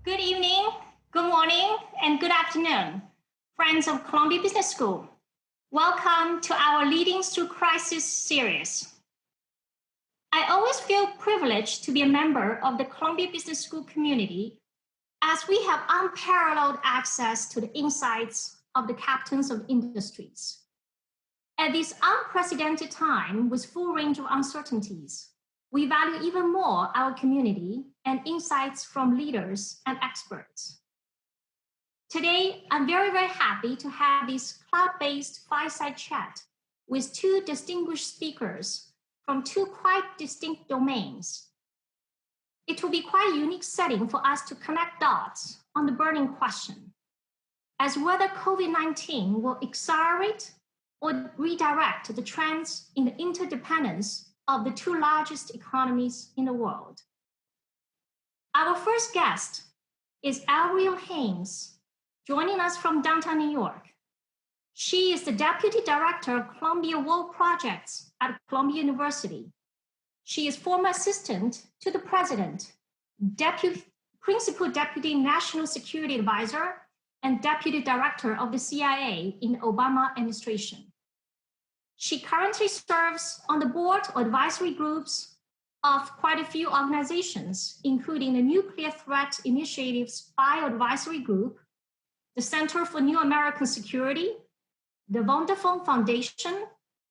Good evening, good morning, and good afternoon, friends of Columbia Business School. Welcome to our Leading Through Crisis series. I always feel privileged to be a member of the Columbia Business School community as we have unparalleled access to the insights of the captains of industries. At this unprecedented time with full range of uncertainties, we value even more our community and insights from leaders and experts. Today, I'm very, very happy to have this cloud-based fireside chat with two distinguished speakers from two quite distinct domains. It will be quite a unique setting for us to connect dots on the burning question as whether COVID-19 will accelerate or redirect the trends in the interdependence of the two largest economies in the world. Our first guest is Avril Haines, joining us from downtown New York. She is the Deputy Director of Columbia World Projects at Columbia University. She is former assistant to the President, Principal Deputy National Security Advisor, and Deputy Director of the CIA in the Obama administration. She currently serves on the board or advisory groups of quite a few organizations, including the Nuclear Threat Initiative's Bioadvisory Group, the Center for New American Security, the Vodafone Foundation,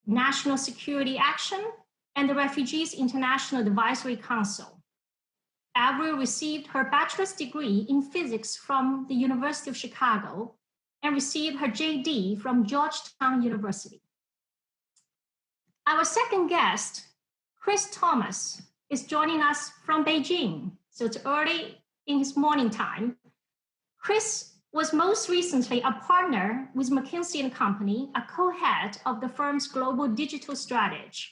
National Security Action, and the Refugees International Advisory Council. Avril received her bachelor's degree in physics from the University of Chicago and received her JD from Georgetown University. Our second guest, Chris Thomas, is joining us from Beijing, so it's early in his morning time. Chris was most recently a partner with McKinsey Company, a co-head of the firm's global digital strategy.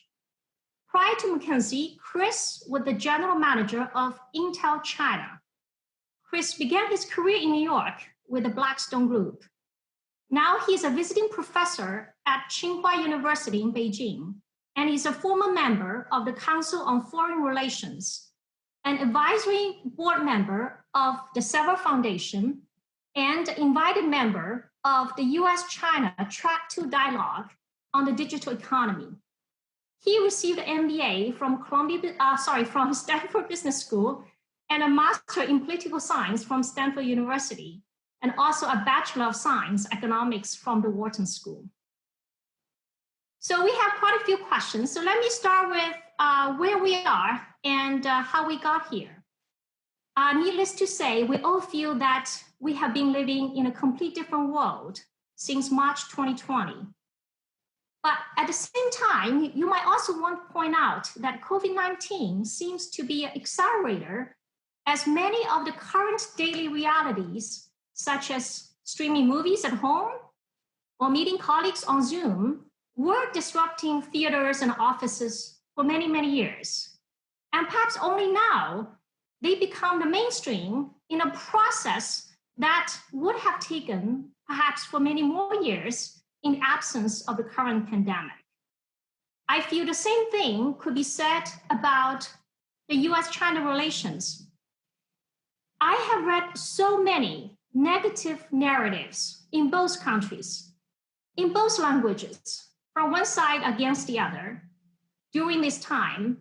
Prior to McKinsey, Chris was the general manager of Intel China. Chris began his career in New York with the Blackstone Group. Now he's a visiting professor at Tsinghua University in Beijing, and he's a former member of the Council on Foreign Relations, an advisory board member of the Sever Foundation, and invited member of the US-China Track 2 Dialogue on the Digital Economy. He received an MBA from from Stanford Business School and a Master in Political Science from Stanford University, and also a Bachelor of Science Economics from the Wharton School. So we have quite a few questions. So let me start with where we are and how we got here. Needless to say, we all feel that we have been living in a completely different world since March 2020. But at the same time, you might also want to point out that COVID-19 seems to be an accelerator as many of the current daily realities, such as streaming movies at home or meeting colleagues on Zoom, were disrupting theaters and offices for many, many years. And perhaps only now, they become the mainstream in a process that would have taken perhaps for many more years in the absence of the current pandemic. I feel the same thing could be said about the US-China relations. I have read so many negative narratives in both countries, in both languages, from one side against the other during this time.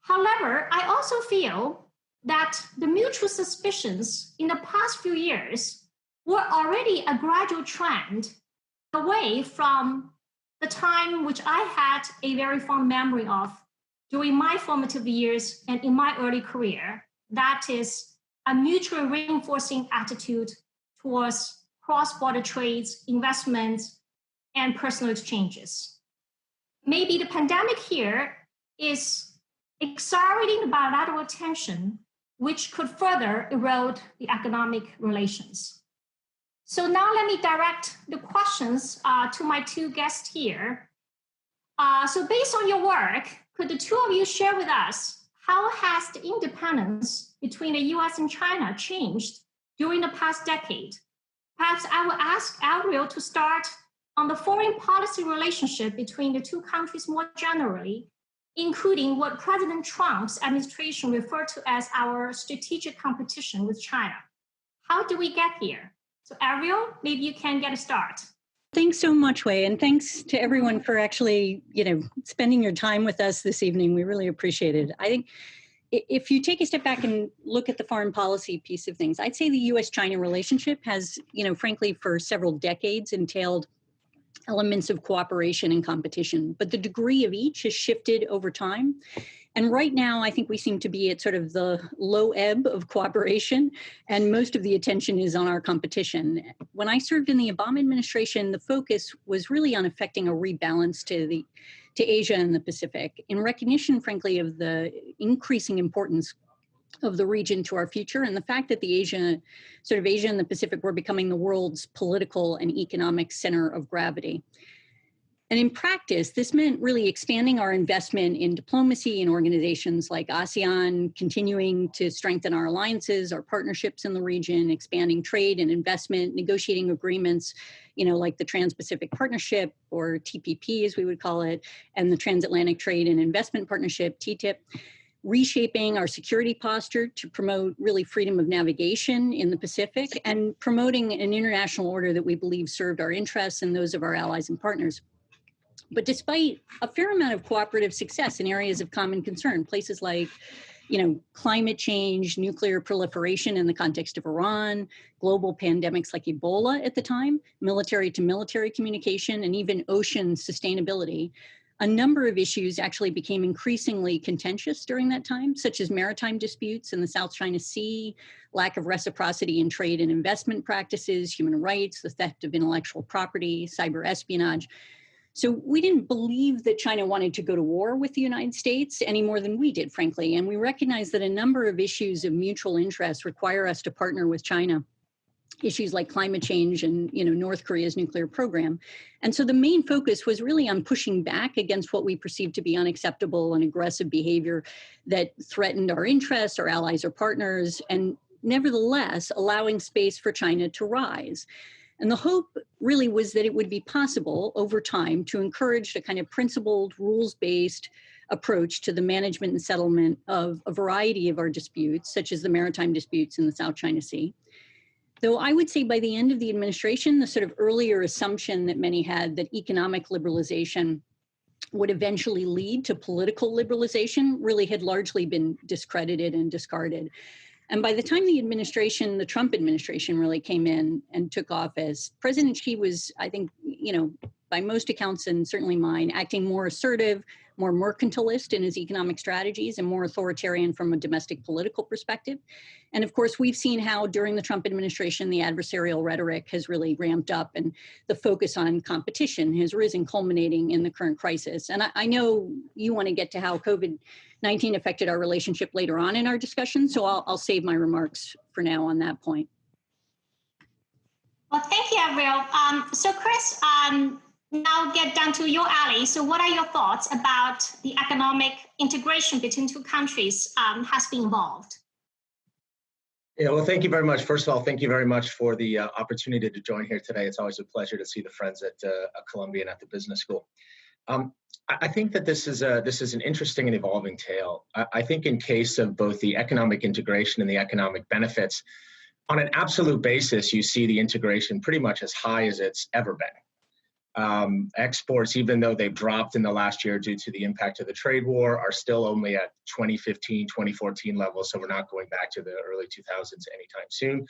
However, I also feel that the mutual suspicions in the past few years were already a gradual trend away from the time which I had a very fond memory of during my formative years and in my early career. That is a mutually reinforcing attitude towards cross-border trades, investments, and personal exchanges. Maybe the pandemic here is accelerating the bilateral tension, which could further erode the economic relations. So now let me direct the questions to my two guests here. So based on your work, could the two of you share with us how has the independence between the US and China changed during the past decade? Perhaps I will ask Avril to start on the foreign policy relationship between the two countries more generally, including what President Trump's administration referred to as our strategic competition with China. how do we get here? So Avril, maybe you can get a start. Thanks so much, Wei, and thanks to everyone for actually, spending your time with us this evening. We really appreciate it. I think if you take a step back and look at the foreign policy piece of things, I'd say the U.S.-China relationship has, frankly, for several decades entailed elements of cooperation and competition, but the degree of each has shifted over time. And right now, I think we seem to be at sort of the low ebb of cooperation, and most of the attention is on our competition. When I served in the Obama administration, the focus was really on effecting a rebalance to Asia and the Pacific, in recognition, frankly, of the increasing importance of the region to our future, and the fact that Asia and the Pacific were becoming the world's political and economic center of gravity. And in practice, this meant really expanding our investment in diplomacy in organizations like ASEAN, continuing to strengthen our alliances, our partnerships in the region, expanding trade and investment, negotiating agreements, like the Trans-Pacific Partnership, or TPP as we would call it, and the Transatlantic Trade and Investment Partnership, TTIP, reshaping our security posture to promote really freedom of navigation in the Pacific, and promoting an international order that we believe served our interests and those of our allies and partners. But despite a fair amount of cooperative success in areas of common concern, places like, climate change, nuclear proliferation in the context of Iran, global pandemics like Ebola at the time, military to military communication, and even ocean sustainability, a number of issues actually became increasingly contentious during that time, such as maritime disputes in the South China Sea, lack of reciprocity in trade and investment practices, human rights, the theft of intellectual property, cyber espionage. So we didn't believe that China wanted to go to war with the United States any more than we did, frankly. And we recognized that a number of issues of mutual interest require us to partner with China. Issues like climate change and North Korea's nuclear program. And so the main focus was really on pushing back against what we perceived to be unacceptable and aggressive behavior that threatened our interests, our allies or partners, and nevertheless allowing space for China to rise. And the hope really was that it would be possible over time to encourage a kind of principled, rules-based approach to the management and settlement of a variety of our disputes, such as the maritime disputes in the South China Sea. Though I would say by the end of the administration, the sort of earlier assumption that many had that economic liberalization would eventually lead to political liberalization really had largely been discredited and discarded. And by the time the Trump administration really came in and took office, President Xi was, I think, by most accounts and certainly mine, acting more assertive, more mercantilist in his economic strategies, and more authoritarian from a domestic political perspective. And of course, we've seen how during the Trump administration, the adversarial rhetoric has really ramped up and the focus on competition has risen, culminating in the current crisis. And I know you want to get to how COVID-19 affected our relationship later on in our discussion, so I'll save my remarks for now on that point. Well, thank you, Avril. So Chris, now get down to your alley. So what are your thoughts about the economic integration between two countries has been involved? Yeah, well, thank you very much. First of all, thank you very much for the opportunity to join here today. It's always a pleasure to see the friends at Columbia and at the business school. I think that this is an interesting and evolving tale. I think in case of both the economic integration and the economic benefits, on an absolute basis, you see the integration pretty much as high as it's ever been. Exports, even though they've dropped in the last year due to the impact of the trade war, are still only at 2015, 2014 levels, so we're not going back to the early 2000s anytime soon.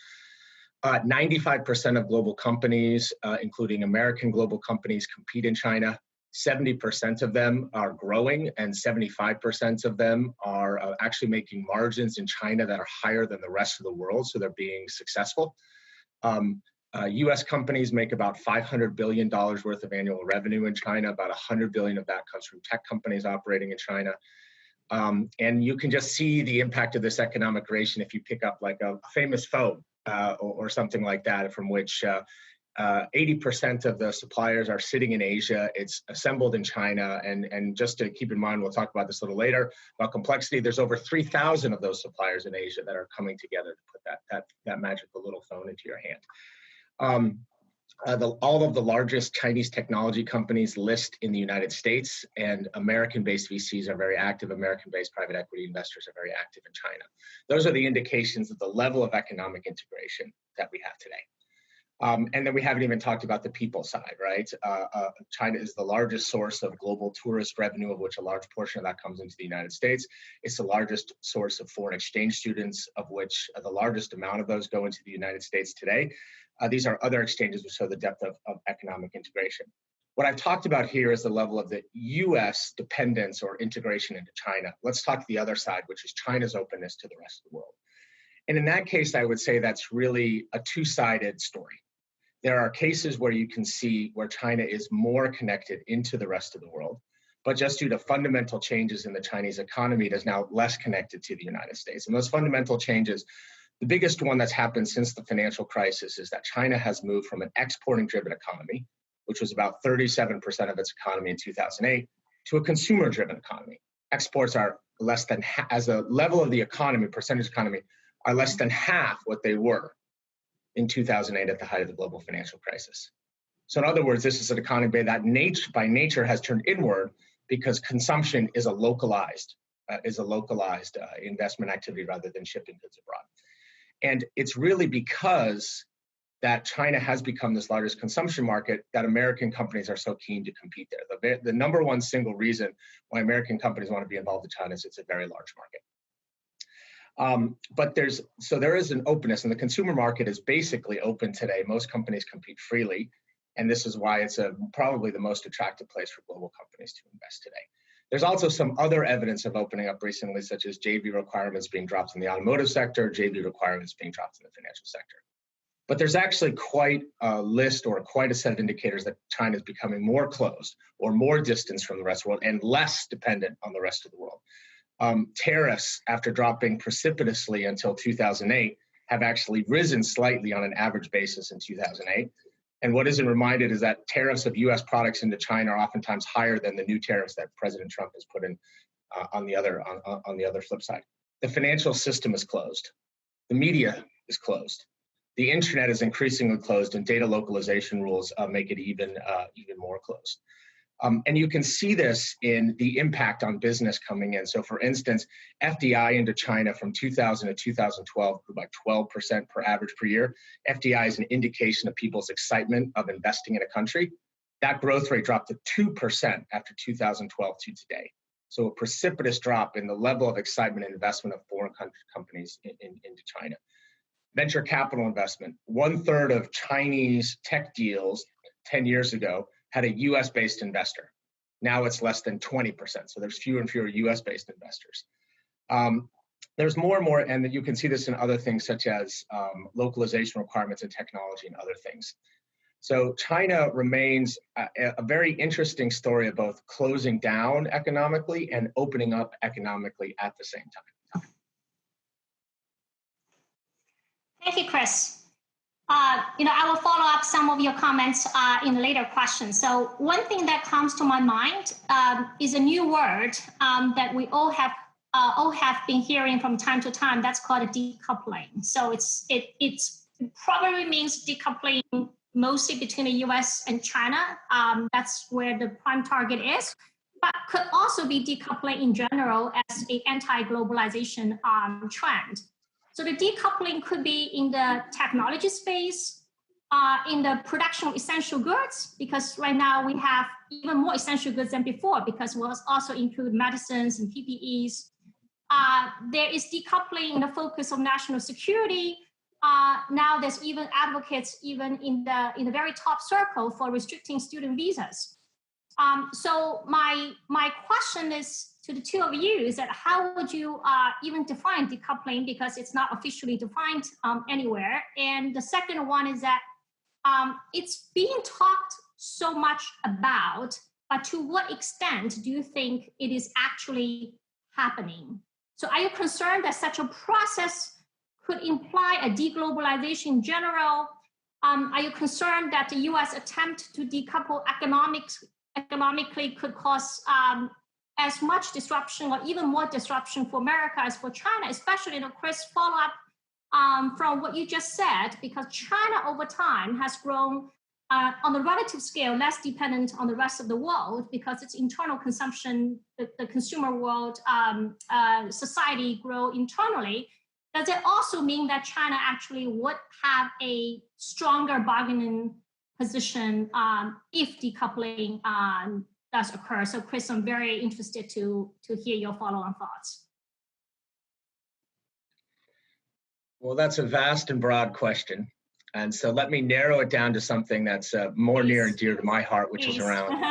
95% of global companies, including American global companies, compete in China. 70% of them are growing, and 75% of them are actually making margins in China that are higher than the rest of the world, so they're being successful. U.S. companies make about $500 billion worth of annual revenue in China. About $100 billion of that comes from tech companies operating in China. And you can just see the impact of this economic creation if you pick up like a famous phone or something like that, from which 80% of the suppliers are sitting in Asia. It's assembled in China. And just to keep in mind, we'll talk about this a little later, about complexity, there's over 3,000 of those suppliers in Asia that are coming together to put that magical little phone into your hand. All of the largest Chinese technology companies list in the United States, and American-based VCs are very active. American-based private equity investors are very active in China. Those are the indications of the level of economic integration that we have today. And then we haven't even talked about the people side, right? China is the largest source of global tourist revenue, of which a large portion of that comes into the United States. It's the largest source of foreign exchange students, of which the largest amount of those go into the United States today. These are other exchanges which show the depth of economic integration. What I've talked about here is the level of the US dependence or integration into China. Let's talk the other side, which is China's openness to the rest of the world. And in that case, I would say that's really a two-sided story. There are cases where you can see where China is more connected into the rest of the world, but just due to fundamental changes in the Chinese economy, it is now less connected to the United States. And those fundamental changes, the biggest one that's happened since the financial crisis is that China has moved from an exporting-driven economy, which was about 37% of its economy in 2008, to a consumer-driven economy. Exports are less than, as a level of the economy, percentage economy, are less than half what they were in 2008 at the height of the global financial crisis. So in other words, this is an economy that by nature has turned inward because consumption is a localized investment activity rather than shipping goods abroad. And it's really because that China has become this largest consumption market that American companies are so keen to compete there. The number one single reason why American companies want to be involved in China is it's a very large market. But there is an openness, and the consumer market is basically open today. Most companies compete freely, and this is why it's probably the most attractive place for global companies to invest today. There's also some other evidence of opening up recently, such as JV requirements being dropped in the automotive sector, JV requirements being dropped in the financial sector. But there's actually quite a list or quite a set of indicators that China is becoming more closed or more distant from the rest of the world and less dependent on the rest of the world. Tariffs, after dropping precipitously until 2008, have actually risen slightly on an average basis in 2008. And what isn't reminded is that tariffs of U.S. products into China are oftentimes higher than the new tariffs that President Trump has put in on the other flip side. The financial system is closed. The media is closed. The internet is increasingly closed, and data localization rules make it even more closed. And you can see this in the impact on business coming in. So for instance, FDI into China from 2000 to 2012 grew by 12% per average per year. FDI is an indication of people's excitement of investing in a country. That growth rate dropped to 2% after 2012 to today. So a precipitous drop in the level of excitement and investment of foreign companies into China. Venture capital investment. 1/3 of Chinese tech deals 10 years ago had a US-based investor. Now it's less than 20%. So there's fewer and fewer US-based investors. There's more and more, and you can see this in other things such as localization requirements in technology and other things. So China remains a very interesting story of both closing down economically and opening up economically at the same time. Thank you, Chris. I will follow up some of your comments in later questions. So one thing that comes to my mind is a new word that we all have been hearing from time to time. That's called decoupling. So it probably means decoupling mostly between the US and China. That's where the prime target is, but could also be decoupling in general as an anti-globalization trend. So the decoupling could be in the technology space, in the production of essential goods, because right now we have even more essential goods than before, because we'll also include medicines and PPEs. There is decoupling in the focus of national security. Now there's even advocates even in the very top circle for restricting student visas. So my question is to the two of you is that how would you even define decoupling, because it's not officially defined anywhere. And the second one is that it's being talked so much about, but to what extent do you think it is actually happening? So are you concerned that such a process could imply a deglobalization in general? Are you concerned that the US attempt to decouple economically could cause as much disruption or even more disruption for America as for China, especially, Chris, follow up from what you just said, because China over time has grown on the relative scale, less dependent on the rest of the world because its internal consumption, the consumer world, society grow internally, does it also mean that China actually would have a stronger bargaining position if decoupling does occur? So Chris, I'm very interested to hear your follow-on thoughts. Well, that's a vast and broad question. And so let me narrow it down to something that's more near and dear to my heart, which is around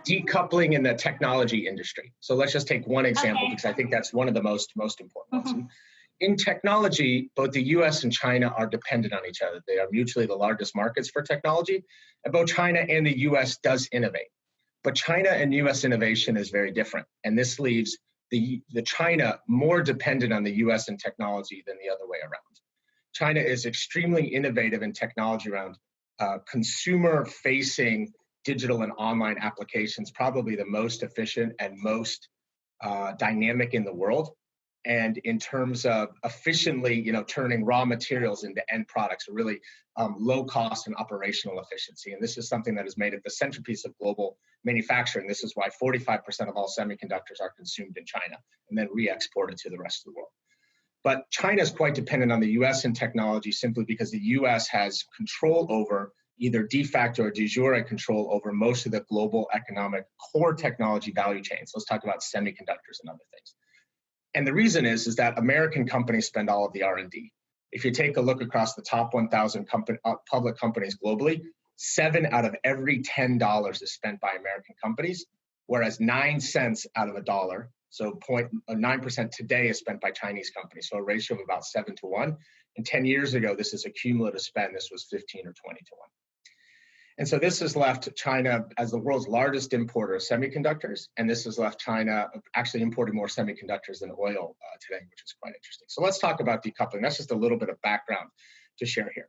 decoupling in the technology industry. So let's just take one example because I think that's one of the most important ones. In technology, both the US and China are dependent on each other. They are mutually the largest markets for technology, and both China and the US does innovate. But China and US innovation is very different, and this leaves the China more dependent on the US in technology than the other way around. China is extremely innovative in technology around consumer-facing digital and online applications, probably the most efficient and most dynamic in the world. And in terms of efficiently, turning raw materials into end products, really low cost and operational efficiency. And this is something that is made at the centerpiece of global manufacturing. This is why 45% of all semiconductors are consumed in China and then re-exported to the rest of the world. But China is quite dependent on the US in technology simply because the US has control over, either de facto or de jure control over, most of the global economic core technology value chains. Let's talk about semiconductors and other things. And the reason is that American companies spend all of the R&D. If you take a look across the top 1,000 public companies globally, 7 out of every $10 is spent by American companies, whereas 9 cents out of a dollar, so 0.9% today, is spent by Chinese companies, so a ratio of about 7 to 1. And 10 years ago, this is a cumulative spend. This was 15 or 20 to 1. And so this has left China as the world's largest importer of semiconductors, and this has left China actually importing more semiconductors than oil today, which is quite interesting. So let's talk about decoupling. That's just a little bit of background to share here.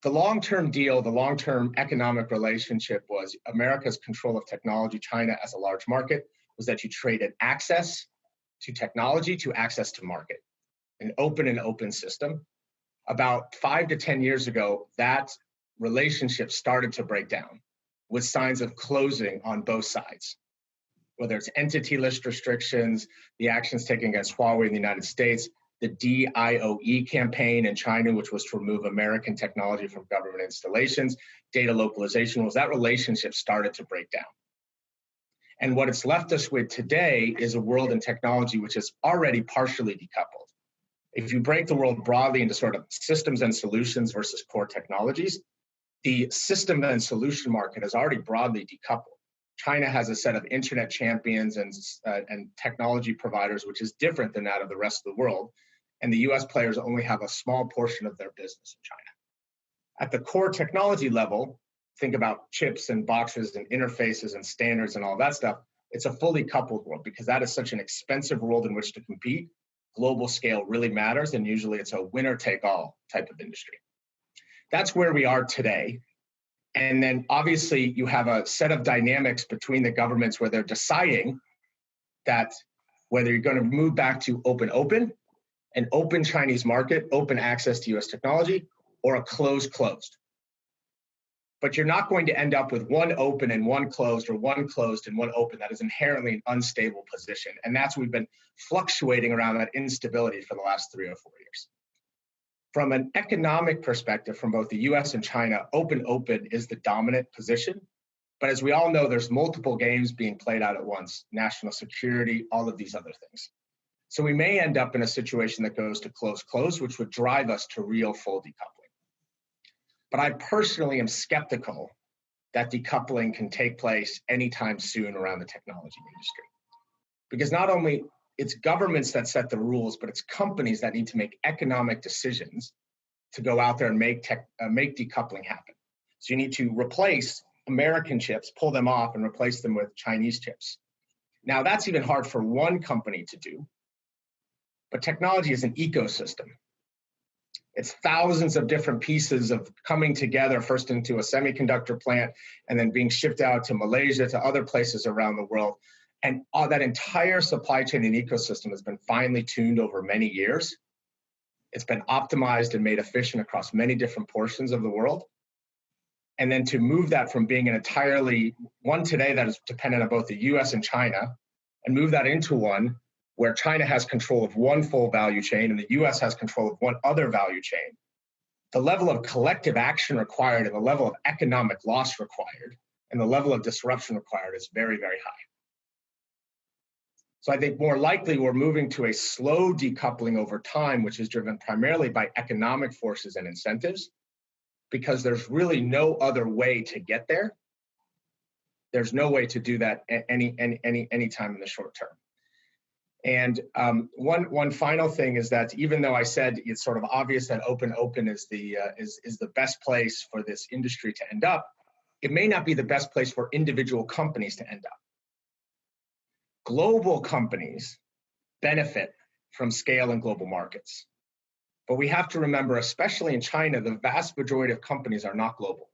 The long-term deal, the long-term economic relationship was America's control of technology, China as a large market, was that you traded access to technology to access to market, an open system. About 5 to 10 years ago, that relationship started to break down with signs of closing on both sides, whether it's entity list restrictions, the actions taken against Huawei in the United States, the DIOE campaign in China, which was to remove American technology from government installations, data localization rules. That relationship started to break down. And what it's left us with today is a world in technology which is already partially decoupled. If you break the world broadly into sort of systems and solutions versus core technologies, the system and solution market is already broadly decoupled. China has a set of internet champions and technology providers, which is different than that of the rest of the world. And the US players only have a small portion of their business in China. At the core technology level, think about chips and boxes and interfaces and standards and all that stuff. It's a fully coupled world because that is such an expensive world in which to compete. Global scale really matters, and usually it's a winner-take-all type of industry. That's where we are today. And then obviously you have a set of dynamics between the governments where they're deciding that whether you're going to move back to open, an open Chinese market, open access to US technology, or a closed. But you're not going to end up with one open and one closed, or one closed and one open. That is inherently an unstable position. And that's we've been fluctuating around that instability for the last 3 or 4 years. From an economic perspective, from both the US and China, open is the dominant position. But as we all know, there's multiple games being played out at once, national security, all of these other things. So we may end up in a situation that goes to close, which would drive us to real full decoupling. But I personally am skeptical that decoupling can take place anytime soon around the technology industry. Because not only it's governments that set the rules, but it's companies that need to make economic decisions to go out there and make decoupling happen. So you need to replace American chips, pull them off and replace them with Chinese chips. Now that's even hard for one company to do, but technology is an ecosystem. It's thousands of different pieces of coming together, first into a semiconductor plant and then being shipped out to Malaysia, to other places around the world. And all that entire supply chain and ecosystem has been finely tuned over many years. It's been optimized and made efficient across many different portions of the world. and then to move that from being an entirely one today that is dependent on both the US and China, and move that into one where China has control of one full value chain and the US has control of one other value chain. The level of collective action required and the level of economic loss required and the level of disruption required is very, very high. So I think more likely we're moving to a slow decoupling over time, which is driven primarily by economic forces and incentives, because there's really no other way to get there. There's no way to do that any time in the short term. And one final thing is that even though I said it's sort of obvious that open is the best place for this industry to end up, it may not be the best place for individual companies to end up. Global companies benefit from scale in global markets. But we have to remember, especially in China, the vast majority of companies are not global.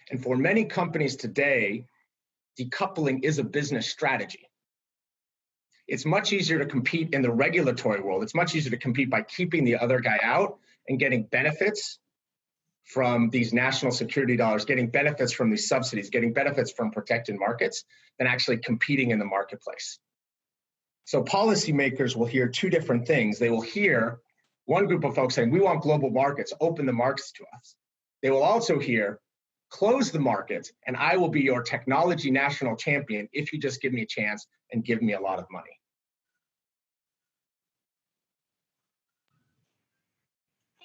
And for many companies today, decoupling is a business strategy. It's much easier to compete in the regulatory world. It's much easier to compete by keeping the other guy out and getting benefits from these national security dollars, getting benefits from these subsidies, getting benefits from protected markets, than actually competing in the marketplace. So policymakers will hear two different things. They will hear one group of folks saying, we want global markets, open the markets to us. They will also hear, close the markets, and I will be your technology national champion if you just give me a chance and give me a lot of money.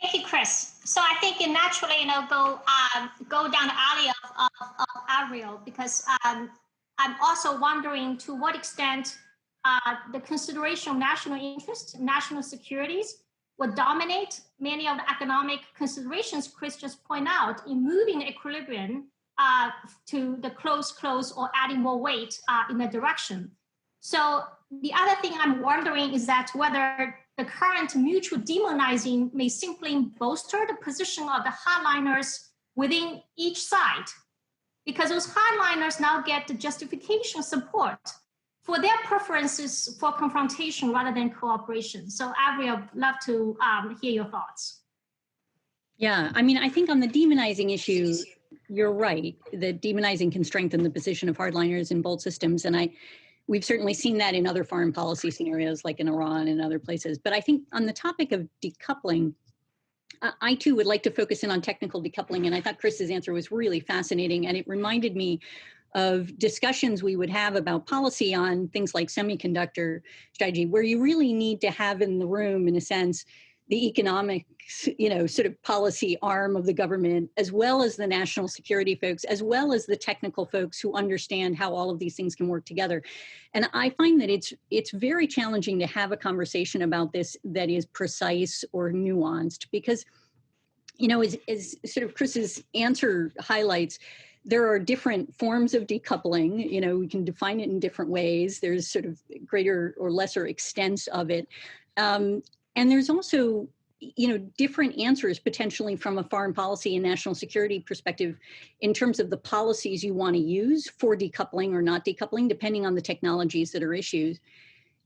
Thank you, Chris. So I think you naturally, go down the alley of Avril, because I'm also wondering to what extent the consideration of national interest, national securities would dominate many of the economic considerations Chris just pointed out in moving the equilibrium to the close or adding more weight in that direction. So the other thing I'm wondering is that whether the current mutual demonizing may simply bolster the position of the hardliners within each side, because those hardliners now get the justification support for their preferences for confrontation rather than cooperation. So Avril, I'd love to hear your thoughts. Yeah, I mean, I think on the demonizing issue, you're right, that demonizing can strengthen the position of hardliners in both systems. And we've certainly seen that in other foreign policy scenarios, like in Iran and other places. But I think on the topic of decoupling, I too would like to focus in on technical decoupling. And I thought Chris's answer was really fascinating. And it reminded me of discussions we would have about policy on things like semiconductor strategy, where you really need to have in the room, in a sense, the economic, sort of policy arm of the government, as well as the national security folks, as well as the technical folks who understand how all of these things can work together. And I find that it's very challenging to have a conversation about this that is precise or nuanced, because, as sort of Chris's answer highlights, there are different forms of decoupling. We can define it in different ways. There's sort of greater or lesser extents of it. And there's also, different answers potentially from a foreign policy and national security perspective in terms of the policies you want to use for decoupling or not decoupling, depending on the technologies that are issues,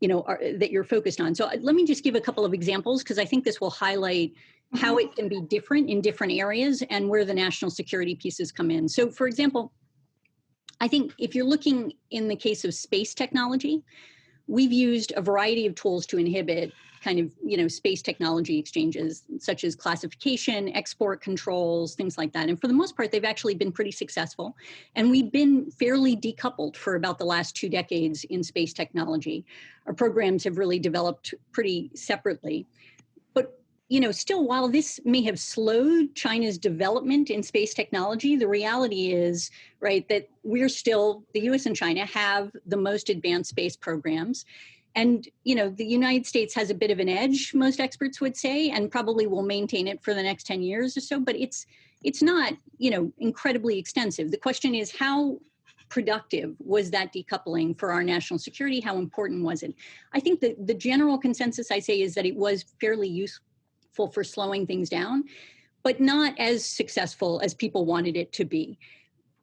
that you're focused on. So let me just give a couple of examples, because I think this will highlight how it can be different in different areas and where the national security pieces come in. So for example, I think if you're looking in the case of space technology, we've used a variety of tools to inhibit kind of, space technology exchanges, such as classification, export controls, things like that. And for the most part, they've actually been pretty successful. And we've been fairly decoupled for about the last 2 decades in space technology. Our programs have really developed pretty separately. But, still, while this may have slowed China's development in space technology, the reality is, right, that we're still, the US and China have the most advanced space programs. And, the United States has a bit of an edge, most experts would say, and probably will maintain it for the next 10 years or so, but it's not, incredibly extensive. The question is, how productive was that decoupling for our national security? How important was it? I think that the general consensus, I say, is that it was fairly useful for slowing things down, but not as successful as people wanted it to be.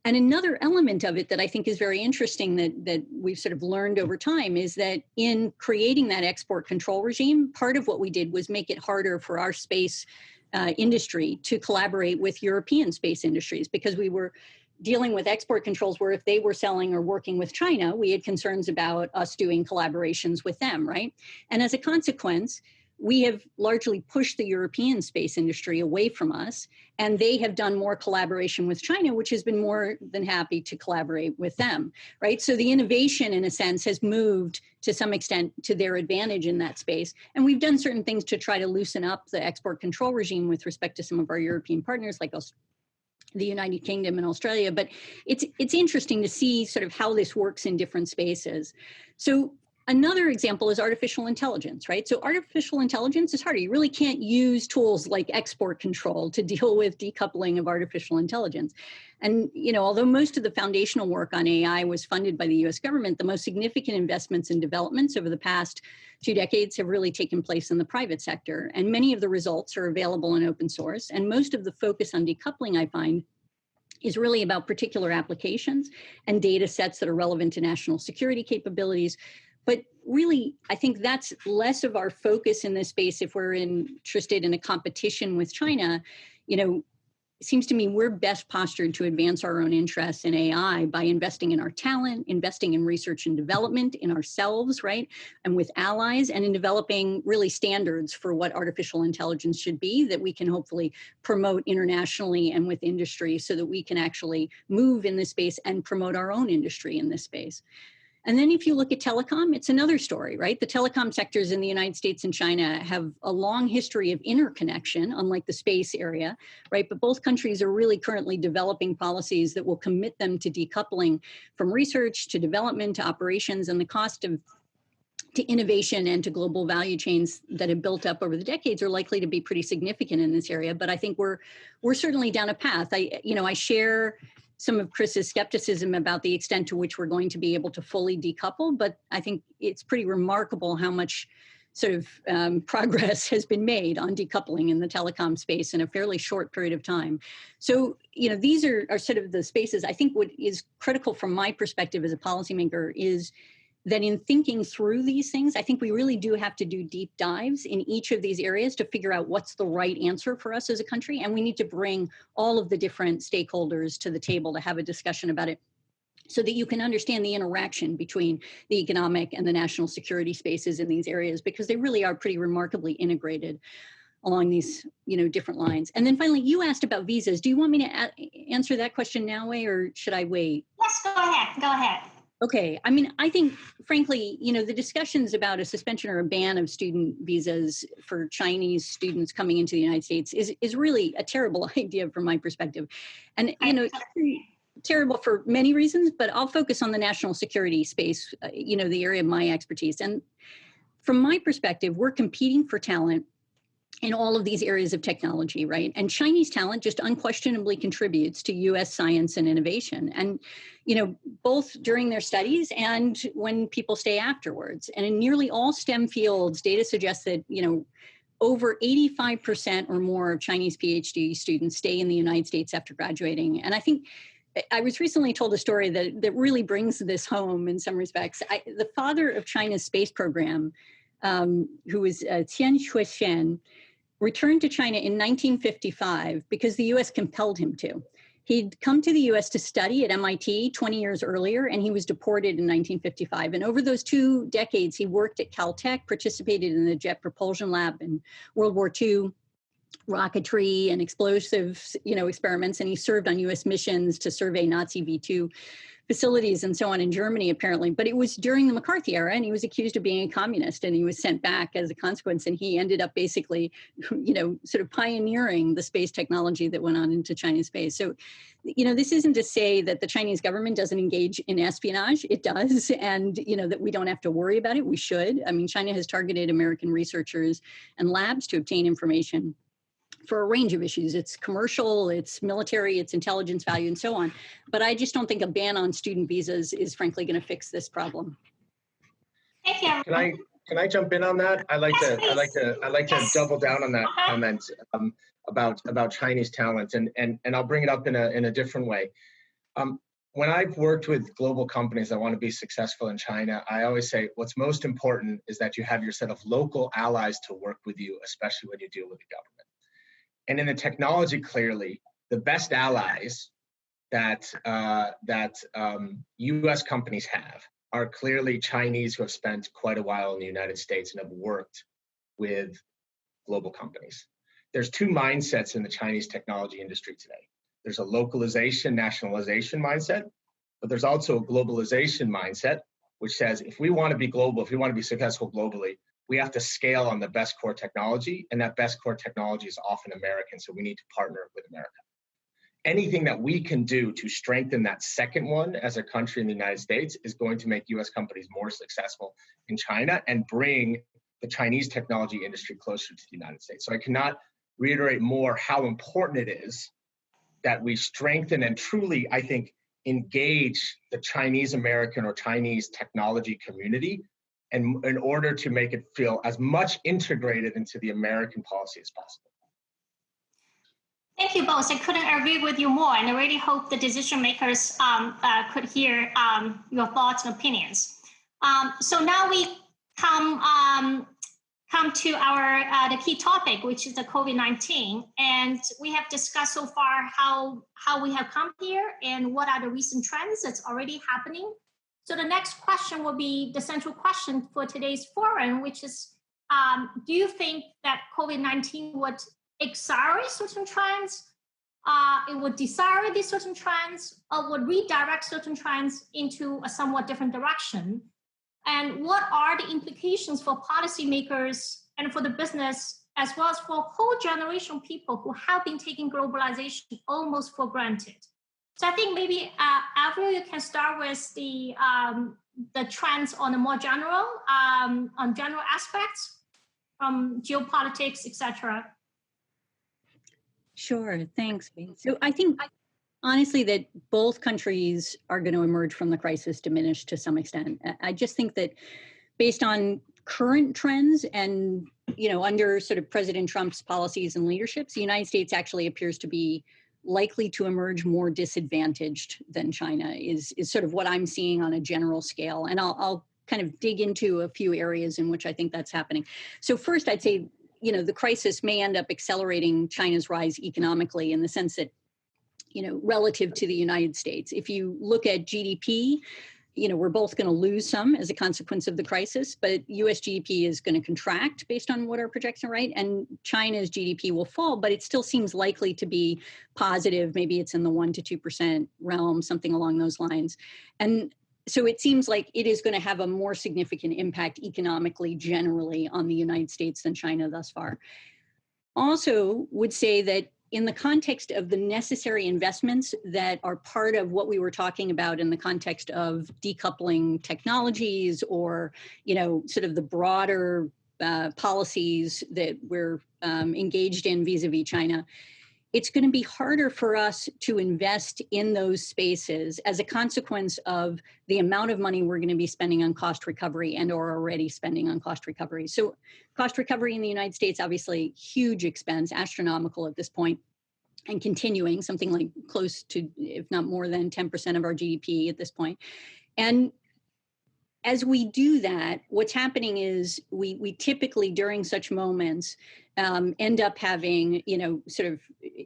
And another element of it that I think is very interesting that we've sort of learned over time is that in creating that export control regime, part of what we did was make it harder for our space industry to collaborate with European space industries, because we were dealing with export controls where if they were selling or working with China, we had concerns about us doing collaborations with them, right? And as a consequence, we have largely pushed the European space industry away from us, and they have done more collaboration with China, which has been more than happy to collaborate with them, right? So the innovation, in a sense, has moved to some extent to their advantage in that space. And we've done certain things to try to loosen up the export control regime with respect to some of our European partners, like the United Kingdom and Australia. But it's interesting to see sort of how this works in different spaces. So another example is artificial intelligence, right? So artificial intelligence is harder. You really can't use tools like export control to deal with decoupling of artificial intelligence. And, although most of the foundational work on AI was funded by the US government, the most significant investments and developments over the past 2 decades have really taken place in the private sector. And many of the results are available in open source. And most of the focus on decoupling, I find, is really about particular applications and data sets that are relevant to national security capabilities. But really, I think that's less of our focus in this space if we're interested in a competition with China. It seems to me we're best postured to advance our own interests in AI by investing in our talent, investing in research and development, in ourselves, right? And with allies, and in developing really standards for what artificial intelligence should be that we can hopefully promote internationally and with industry so that we can actually move in this space and promote our own industry in this space. And then if you look at telecom, it's another story, right? The telecom sectors in the United States and China have a long history of interconnection, unlike the space area, right? But both countries are really currently developing policies that will commit them to decoupling from research to development to operations, and the cost to innovation and to global value chains that have built up over the decades are likely to be pretty significant in this area. But I think we're certainly down a path. I share some of Chris's skepticism about the extent to which we're going to be able to fully decouple, but I think it's pretty remarkable how much sort of progress has been made on decoupling in the telecom space in a fairly short period of time. So, these are sort of the spaces. I think what is critical from my perspective as a policymaker is that in thinking through these things, I think we really do have to do deep dives in each of these areas to figure out what's the right answer for us as a country. And we need to bring all of the different stakeholders to the table to have a discussion about it, so that you can understand the interaction between the economic and the national security spaces in these areas, because they really are pretty remarkably integrated along these, different lines. And then finally, you asked about visas. Do you want me to answer that question now, Wei, or should I wait? Yes, go ahead. Okay. I mean, I think, frankly, the discussions about a suspension or a ban of student visas for Chinese students coming into the United States is really a terrible idea from my perspective. And, it's terrible for many reasons, but I'll focus on the national security space, the area of my expertise. And from my perspective, we're competing for talent in all of these areas of technology, right? And Chinese talent just unquestionably contributes to US science and innovation. And, both during their studies and when people stay afterwards. And in nearly all STEM fields, data suggests that, over 85% or more of Chinese PhD students stay in the United States after graduating. And I think I was recently told a story that really brings this home in some respects. The father of China's space program, who was Tian Shuixian, returned to China in 1955 because the US compelled him to. He'd come to the US to study at MIT 20 years earlier, and he was deported in 1955. And over those 2 decades, he worked at Caltech, participated in the Jet Propulsion Lab in World War II, rocketry and explosive, experiments, and he served on US missions to survey Nazi V2 facilities and so on in Germany, apparently. But it was during the McCarthy era, and he was accused of being a communist, and he was sent back as a consequence. And he ended up basically, sort of pioneering the space technology that went on into China's space. So, this isn't to say that the Chinese government doesn't engage in espionage. It does. And, that we don't have to worry about it. We should. I mean, China has targeted American researchers and labs to obtain information for a range of issues. It's commercial, it's military, it's intelligence value, and so on. But I just don't think a ban on student visas is frankly going to fix this problem. Thank you. Can I jump in on that? I like to double down on that comment about Chinese talent, and I'll bring it up in a different way. When I've worked with global companies that want to be successful in China, I always say what's most important is that you have your set of local allies to work with you, especially when you deal with the government. And in the technology, clearly, the best allies that U.S. companies have are clearly Chinese who have spent quite a while in the United States and have worked with global companies. There's two mindsets in the Chinese technology industry today. There's a localization, nationalization mindset, but there's also a globalization mindset, which says if we want to be global, if we want to be successful globally, we have to scale on the best core technology, and that best core technology is often American, so we need to partner with America. Anything that we can do to strengthen that second one as a country in the United States is going to make US companies more successful in China and bring the Chinese technology industry closer to the United States. So I cannot reiterate more how important it is that we strengthen and truly, I think, engage the Chinese American or Chinese technology community and in order to make it feel as much integrated into the American policy as possible. Thank you both. I couldn't agree with you more, and I really hope the decision makers could hear your thoughts and opinions. So now we come to our the key topic, which is the COVID-19, and we have discussed so far how we have come here and what are the recent trends that's already happening. So the next question will be the central question for today's forum, which is, do you think that COVID-19 would accelerate certain trends, it would decelerate these certain trends, or would redirect certain trends into a somewhat different direction? And what are the implications for policymakers and for the business, as well as for a whole generation of people who have been taking globalization almost for granted? So I think maybe, Avril, you can start with the trends on a more general, on general aspects from geopolitics, etc. Sure, thanks. So I think, honestly, that both countries are going to emerge from the crisis diminished to some extent. I just think that based on current trends and, under sort of President Trump's policies and leaderships, the United States actually appears to be likely to emerge more disadvantaged than China is sort of what I'm seeing on a general scale. And I'll kind of dig into a few areas in which I think that's happening. So first, I'd say, the crisis may end up accelerating China's rise economically in the sense that, relative to the United States. If you look at GDP, we're both going to lose some as a consequence of the crisis, but US GDP is going to contract based on what our projections are, right? And China's GDP will fall, but it still seems likely to be positive. Maybe it's in the 1% to 2% realm, something along those lines. And so it seems like it is going to have a more significant impact economically, generally, on the United States than China thus far. Also would say that in the context of the necessary investments that are part of what we were talking about in the context of decoupling technologies or, sort of the broader policies that we're engaged in vis-a-vis China, it's going to be harder for us to invest in those spaces as a consequence of the amount of money we're going to be spending on cost recovery and or already spending on cost recovery. So cost recovery in the United States, obviously huge expense, astronomical at this point, and continuing, something like close to, if not more than 10% of our GDP at this point. And as we do that, what's happening is we typically during such moments end up having, sort of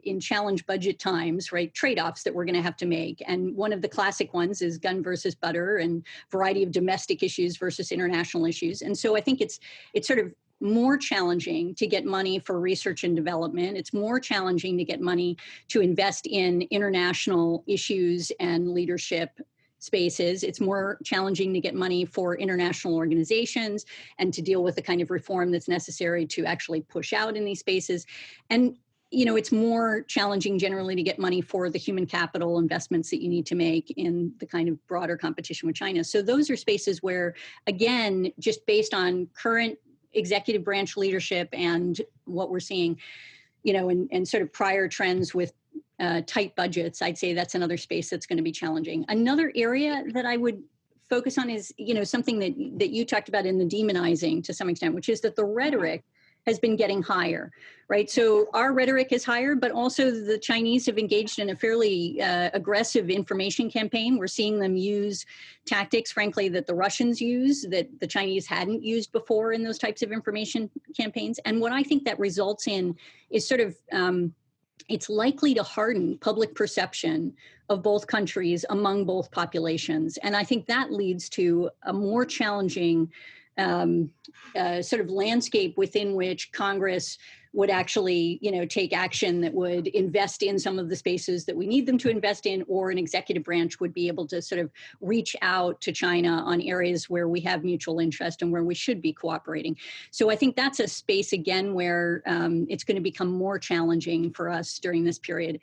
in challenge budget times, right, trade-offs that we're going to have to make. And one of the classic ones is gun versus butter and variety of domestic issues versus international issues. And so I think it's sort of more challenging to get money for research and development. It's more challenging to get money to invest in international issues and leadership spaces. It's more challenging to get money for international organizations and to deal with the kind of reform that's necessary to actually push out in these spaces. And, it's more challenging generally to get money for the human capital investments that you need to make in the kind of broader competition with China. So those are spaces where, again, just based on current executive branch leadership and what we're seeing, and sort of prior trends with tight budgets, I'd say that's another space that's going to be challenging. Another area that I would focus on is, something that you talked about in the demonizing to some extent, which is that the rhetoric has been getting higher, right? So our rhetoric is higher, but also the Chinese have engaged in a fairly aggressive information campaign. We're seeing them use tactics, frankly, that the Russians use, that the Chinese hadn't used before in those types of information campaigns. And what I think that results in is sort of, it's likely to harden public perception of both countries among both populations. And I think that leads to a more challenging sort of landscape within which Congress would actually, take action that would invest in some of the spaces that we need them to invest in, or an executive branch would be able to sort of reach out to China on areas where we have mutual interest and where we should be cooperating. So I think that's a space, again, where it's going to become more challenging for us during this period.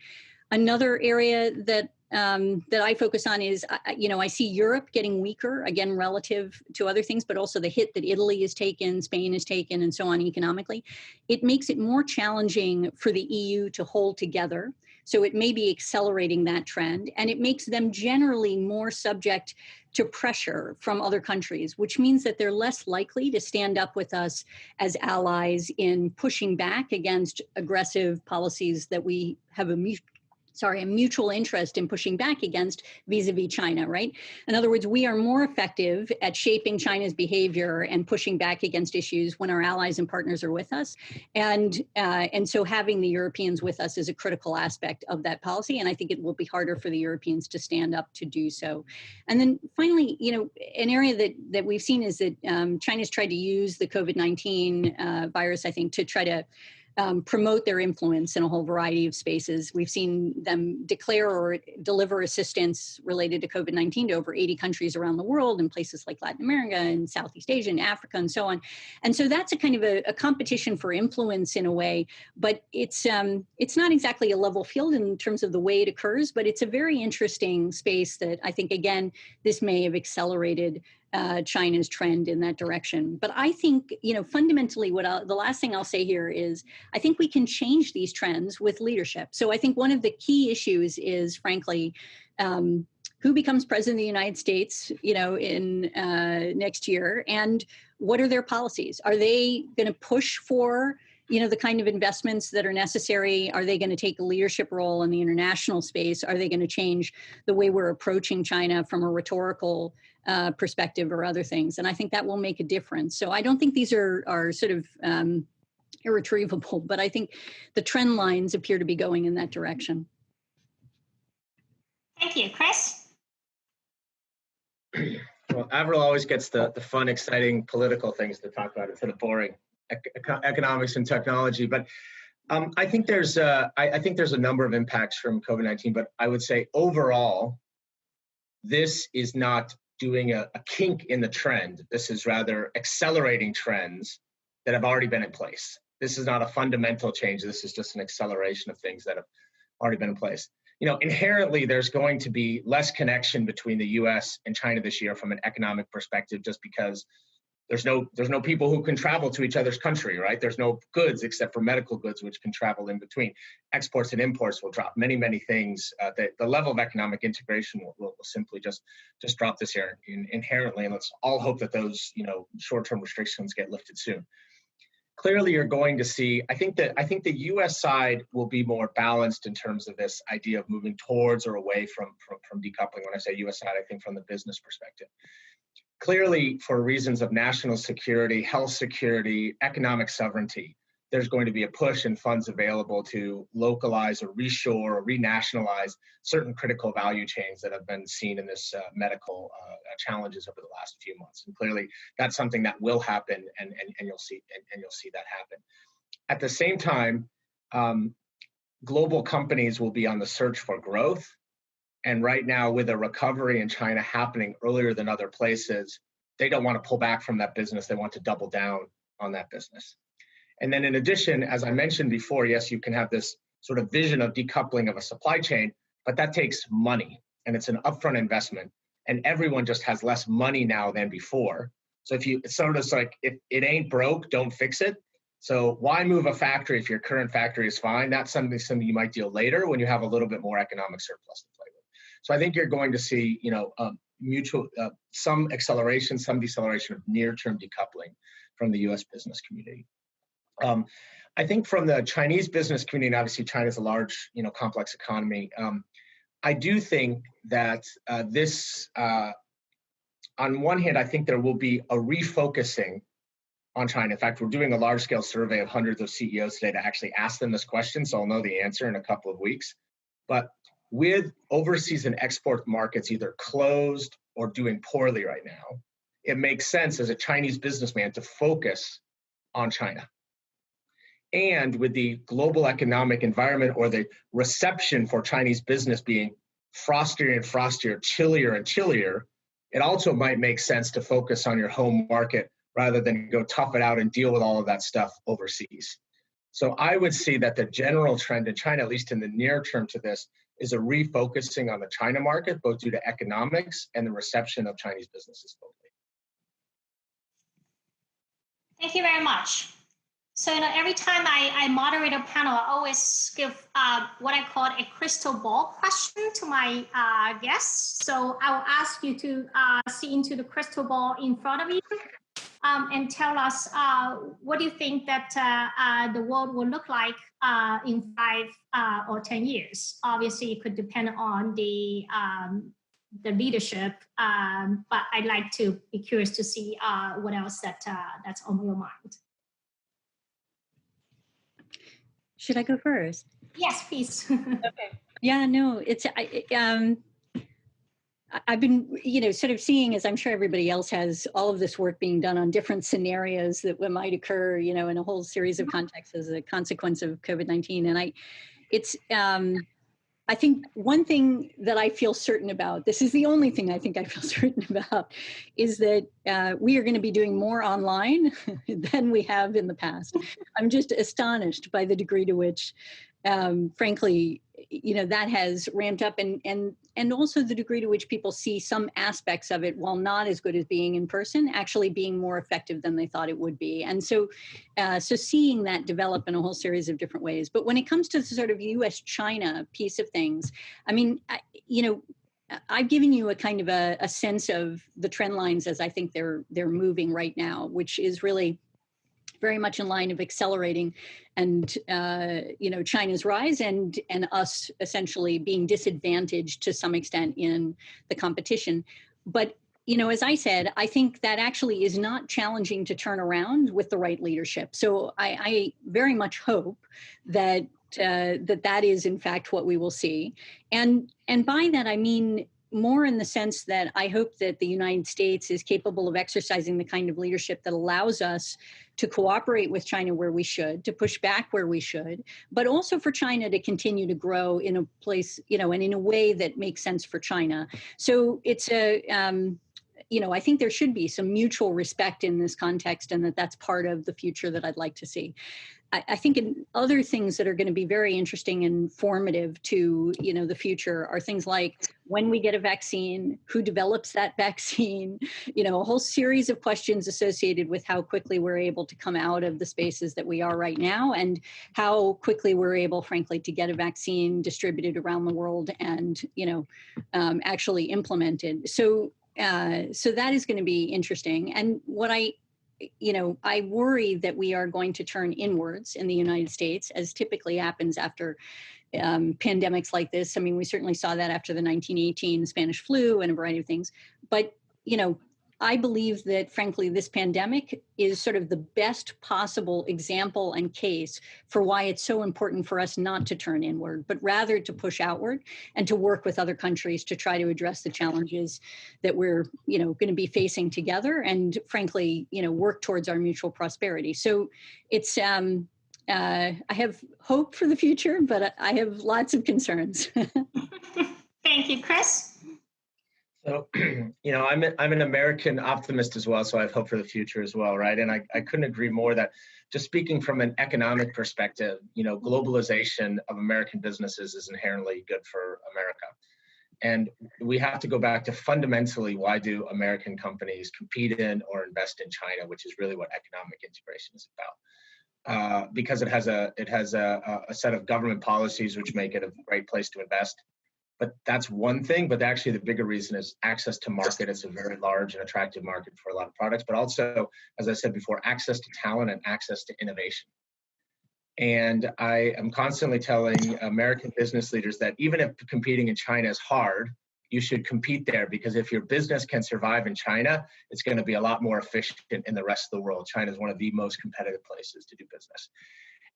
Another area that I focus on is, I see Europe getting weaker, again, relative to other things, but also the hit that Italy has taken, Spain has taken, and so on economically. It makes it more challenging for the EU to hold together. So it may be accelerating that trend, and it makes them generally more subject to pressure from other countries, which means that they're less likely to stand up with us as allies in pushing back against aggressive policies that we have a mutual interest in pushing back against vis-a-vis China, right? In other words, we are more effective at shaping China's behavior and pushing back against issues when our allies and partners are with us. And so having the Europeans with us is a critical aspect of that policy. And I think it will be harder for the Europeans to stand up to do so. And then finally, an area that we've seen is that China's tried to use the COVID-19 virus, I think, to try to promote their influence in a whole variety of spaces. We've seen them declare or deliver assistance related to COVID-19 to over 80 countries around the world, in places like Latin America and Southeast Asia and Africa and so on. And so that's a kind of a competition for influence in a way, but it's not exactly a level field in terms of the way it occurs, but it's a very interesting space that I think, again, this may have accelerated China's trend in that direction. But I think, fundamentally, the last thing I'll say here is, I think we can change these trends with leadership. So I think one of the key issues is, frankly, who becomes president of the United States, in next year, and what are their policies? Are they going to push for the kind of investments that are necessary? Are they going to take a leadership role in the international space? Are they going to change the way we're approaching China from a rhetorical perspective or other things? And I think that will make a difference. So I don't think these are sort of irretrievable, but I think the trend lines appear to be going in that direction. Thank you. Chris? Well, Avril always gets the fun, exciting political things to talk about instead of boring economics and technology. But I think there's a number of impacts from COVID-19, but I would say overall, this is not doing a kink in the trend. This is rather accelerating trends that have already been in place. This is not a fundamental change. This is just an acceleration of things that have already been in place. Inherently, there's going to be less connection between the US and China this year from an economic perspective, just because there's no people who can travel to each other's country, right? There's no goods except for medical goods, which can travel in between. Exports and imports will drop. Many, many things. The level of economic integration will simply just drop this year inherently. And let's all hope that those short-term restrictions get lifted soon. Clearly, you're going to see. I think the U.S. side will be more balanced in terms of this idea of moving towards or away from decoupling. When I say U.S. side, I think from the business perspective. Clearly, for reasons of national security, health security, economic sovereignty, there's going to be a push and funds available to localize or reshore or renationalize certain critical value chains that have been seen in this medical challenges over the last few months. And clearly, that's something that will happen, and you'll see that happen. At the same time, global companies will be on the search for growth. And right now, with a recovery in China happening earlier than other places, they don't want to pull back from that business. They want to double down on that business. And then in addition, as I mentioned before, yes, you can have this sort of vision of decoupling of a supply chain, but that takes money and it's an upfront investment. And everyone just has less money now than before. So it's sort of like, if it ain't broke, don't fix it. So why move a factory if your current factory is fine? That's something you might deal later when you have a little bit more economic surplus to play with. So I think you're going to see, some acceleration, some deceleration of near-term decoupling from the U.S. business community. I think from the Chinese business community, and obviously China's a large, complex economy. I do think that on one hand, I think there will be a refocusing on China. In fact, we're doing a large-scale survey of hundreds of CEOs today to actually ask them this question, so I'll know the answer in a couple of weeks. But with overseas and export markets either closed or doing poorly right now, it makes sense as a Chinese businessman to focus on China. And with the global economic environment or the reception for Chinese business being frostier and frostier, chillier and chillier, it also might make sense to focus on your home market rather than go tough it out and deal with all of that stuff overseas. So I would see that the general trend in China, at least in the near term to this, is a refocusing on the China market, both due to economics and the reception of Chinese businesses globally. Thank you very much. So, every time I moderate a panel, I always give what I call a crystal ball question to my guests. So I will ask you to see into the crystal ball in front of you and tell us what do you think that the world will look like in 5 or 10 years. Obviously, it could depend on the leadership, but I'd like to be curious to see what else that's on your mind. Should I go first? Yes, please. Okay. Yeah, no, I've been, sort of seeing, as I'm sure everybody else has, all of this work being done on different scenarios that might occur, in a whole series of contexts as a consequence of COVID-19. And I think one thing that I feel certain about, this is the only thing I think I feel certain about, is that we are going to be doing more online than we have in the past. I'm just astonished by the degree to which, frankly, that has ramped up and also the degree to which people see some aspects of it, while not as good as being in person, actually being more effective than they thought it would be. And so seeing that develop in a whole series of different ways. But when it comes to the sort of US-China piece of things, I mean, I've given you a kind of a sense of the trend lines as I think they're moving right now, which is really very much in line of accelerating and China's rise and us essentially being disadvantaged to some extent in the competition. But as I said, I think that actually is not challenging to turn around with the right leadership. So I very much hope that that is in fact what we will see. And by that I mean more in the sense that I hope that the United States is capable of exercising the kind of leadership that allows us to cooperate with China where we should, to push back where we should, but also for China to continue to grow in a place, and in a way that makes sense for China. So it's I think there should be some mutual respect in this context, and that's part of the future that I'd like to see. I think in other things that are going to be very interesting and formative to, the future are things like when we get a vaccine, who develops that vaccine, a whole series of questions associated with how quickly we're able to come out of the spaces that we are right now and how quickly we're able, frankly, to get a vaccine distributed around the world and, actually implemented. So that is going to be interesting. And what I worry that we are going to turn inwards in the United States, as typically happens after pandemics like this. I mean, we certainly saw that after the 1918 Spanish flu and a variety of things. But, I believe that, frankly, this pandemic is sort of the best possible example and case for why it's so important for us not to turn inward, but rather to push outward and to work with other countries to try to address the challenges that we're, going to be facing together and, frankly, work towards our mutual prosperity. So it's, I have hope for the future, but I have lots of concerns. Thank you, Chris. So, I'm an American optimist as well, so I have hope for the future as well, right? And I couldn't agree more that just speaking from an economic perspective, globalization of American businesses is inherently good for America. And we have to go back to fundamentally, why do American companies compete in or invest in China, which is really what economic integration is about. Because it has a set of government policies which make it a great place to invest. But that's one thing, but actually the bigger reason is access to market. It's a very large and attractive market for a lot of products, but also, as I said before, access to talent and access to innovation. And I am constantly telling American business leaders that even if competing in China is hard, you should compete there, because if your business can survive in China, it's going to be a lot more efficient in the rest of the world. China is one of the most competitive places to do business.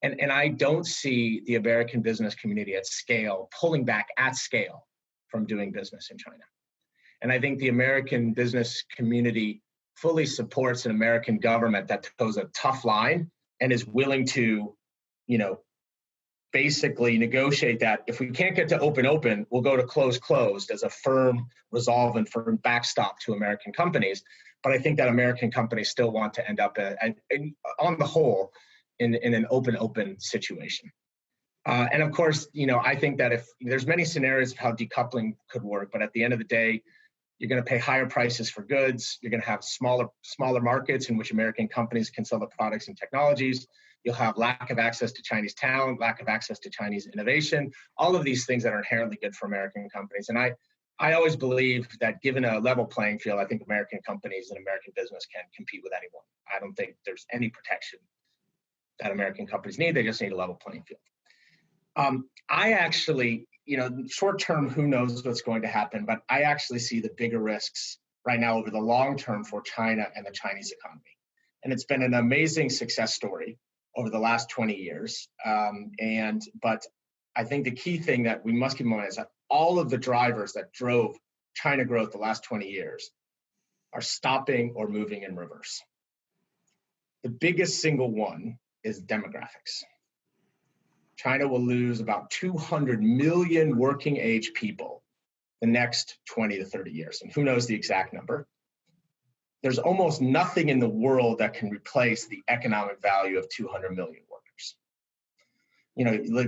And I don't see the American business community at scale pulling back at scale from doing business in China. And I think the American business community fully supports an American government that toes a tough line and is willing to, basically negotiate that if we can't get to open, we'll go to closed as a firm resolve and firm backstop to American companies. But I think that American companies still want to end up on the whole in an open situation. And of course, I think that if there's many scenarios of how decoupling could work, but at the end of the day, you're going to pay higher prices for goods. You're going to have smaller markets in which American companies can sell their products and technologies. You'll have lack of access to Chinese talent, lack of access to Chinese innovation, all of these things that are inherently good for American companies. And I always believe that given a level playing field, I think American companies and American business can compete with anyone. I don't think there's any protection that American companies need. They just need a level playing field. I actually, short term, who knows what's going to happen, but I actually see the bigger risks right now over the long term for China and the Chinese economy. And it's been an amazing success story over the last 20 years. But I think the key thing that we must keep in mind is that all of the drivers that drove China growth the last 20 years are stopping or moving in reverse. The biggest single one is demographics. China will lose about 200 million working age people the next 20 to 30 years. And who knows the exact number? There's almost nothing in the world that can replace the economic value of 200 million workers.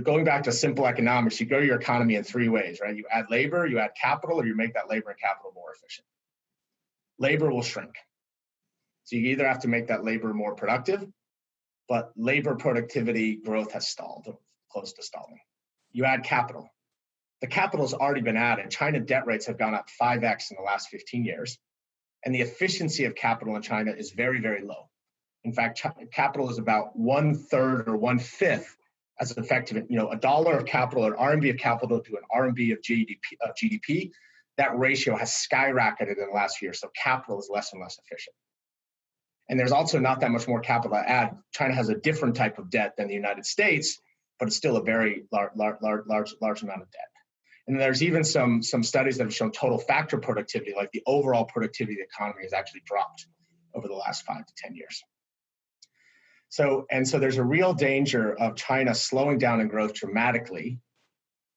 Going back to simple economics, you grow your economy in three ways, right? You add labor, you add capital, or you make that labor and capital more efficient. Labor will shrink. So you either have to make that labor more productive, but labor productivity growth has stalled, or close to stalling. You add capital. The capital's already been added. China debt rates have gone up 5x in the last 15 years. And the efficiency of capital in China is very, very low. In fact, capital is about 1/3 or 1/5 as effective. A dollar of capital, an RMB of capital to an RMB of GDP, that ratio has skyrocketed in the last few years. So capital is less and less efficient. And there's also not that much more capital to add. China has a different type of debt than the United States, but it's still a very large amount of debt. And there's even some studies that have shown total factor productivity, like the overall productivity of the economy has actually dropped over the last 5 to 10 years. So there's a real danger of China slowing down in growth dramatically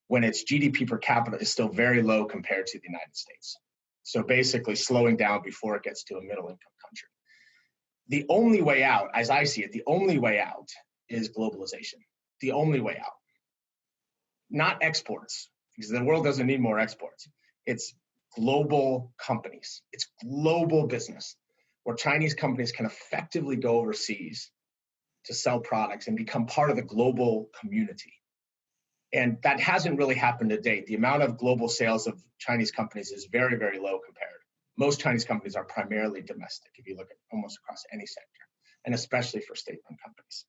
when its GDP per capita is still very low compared to the United States. So basically slowing down before it gets to a middle income country. The only way out, as I see it, the only way out is globalization. The only way out. Not exports, because the world doesn't need more exports. It's global companies. It's global business, where Chinese companies can effectively go overseas to sell products and become part of the global community. And that hasn't really happened to date. The amount of global sales of Chinese companies is very, very low compared. Most Chinese companies are primarily domestic, if you look at almost across any sector, and especially for state-run companies.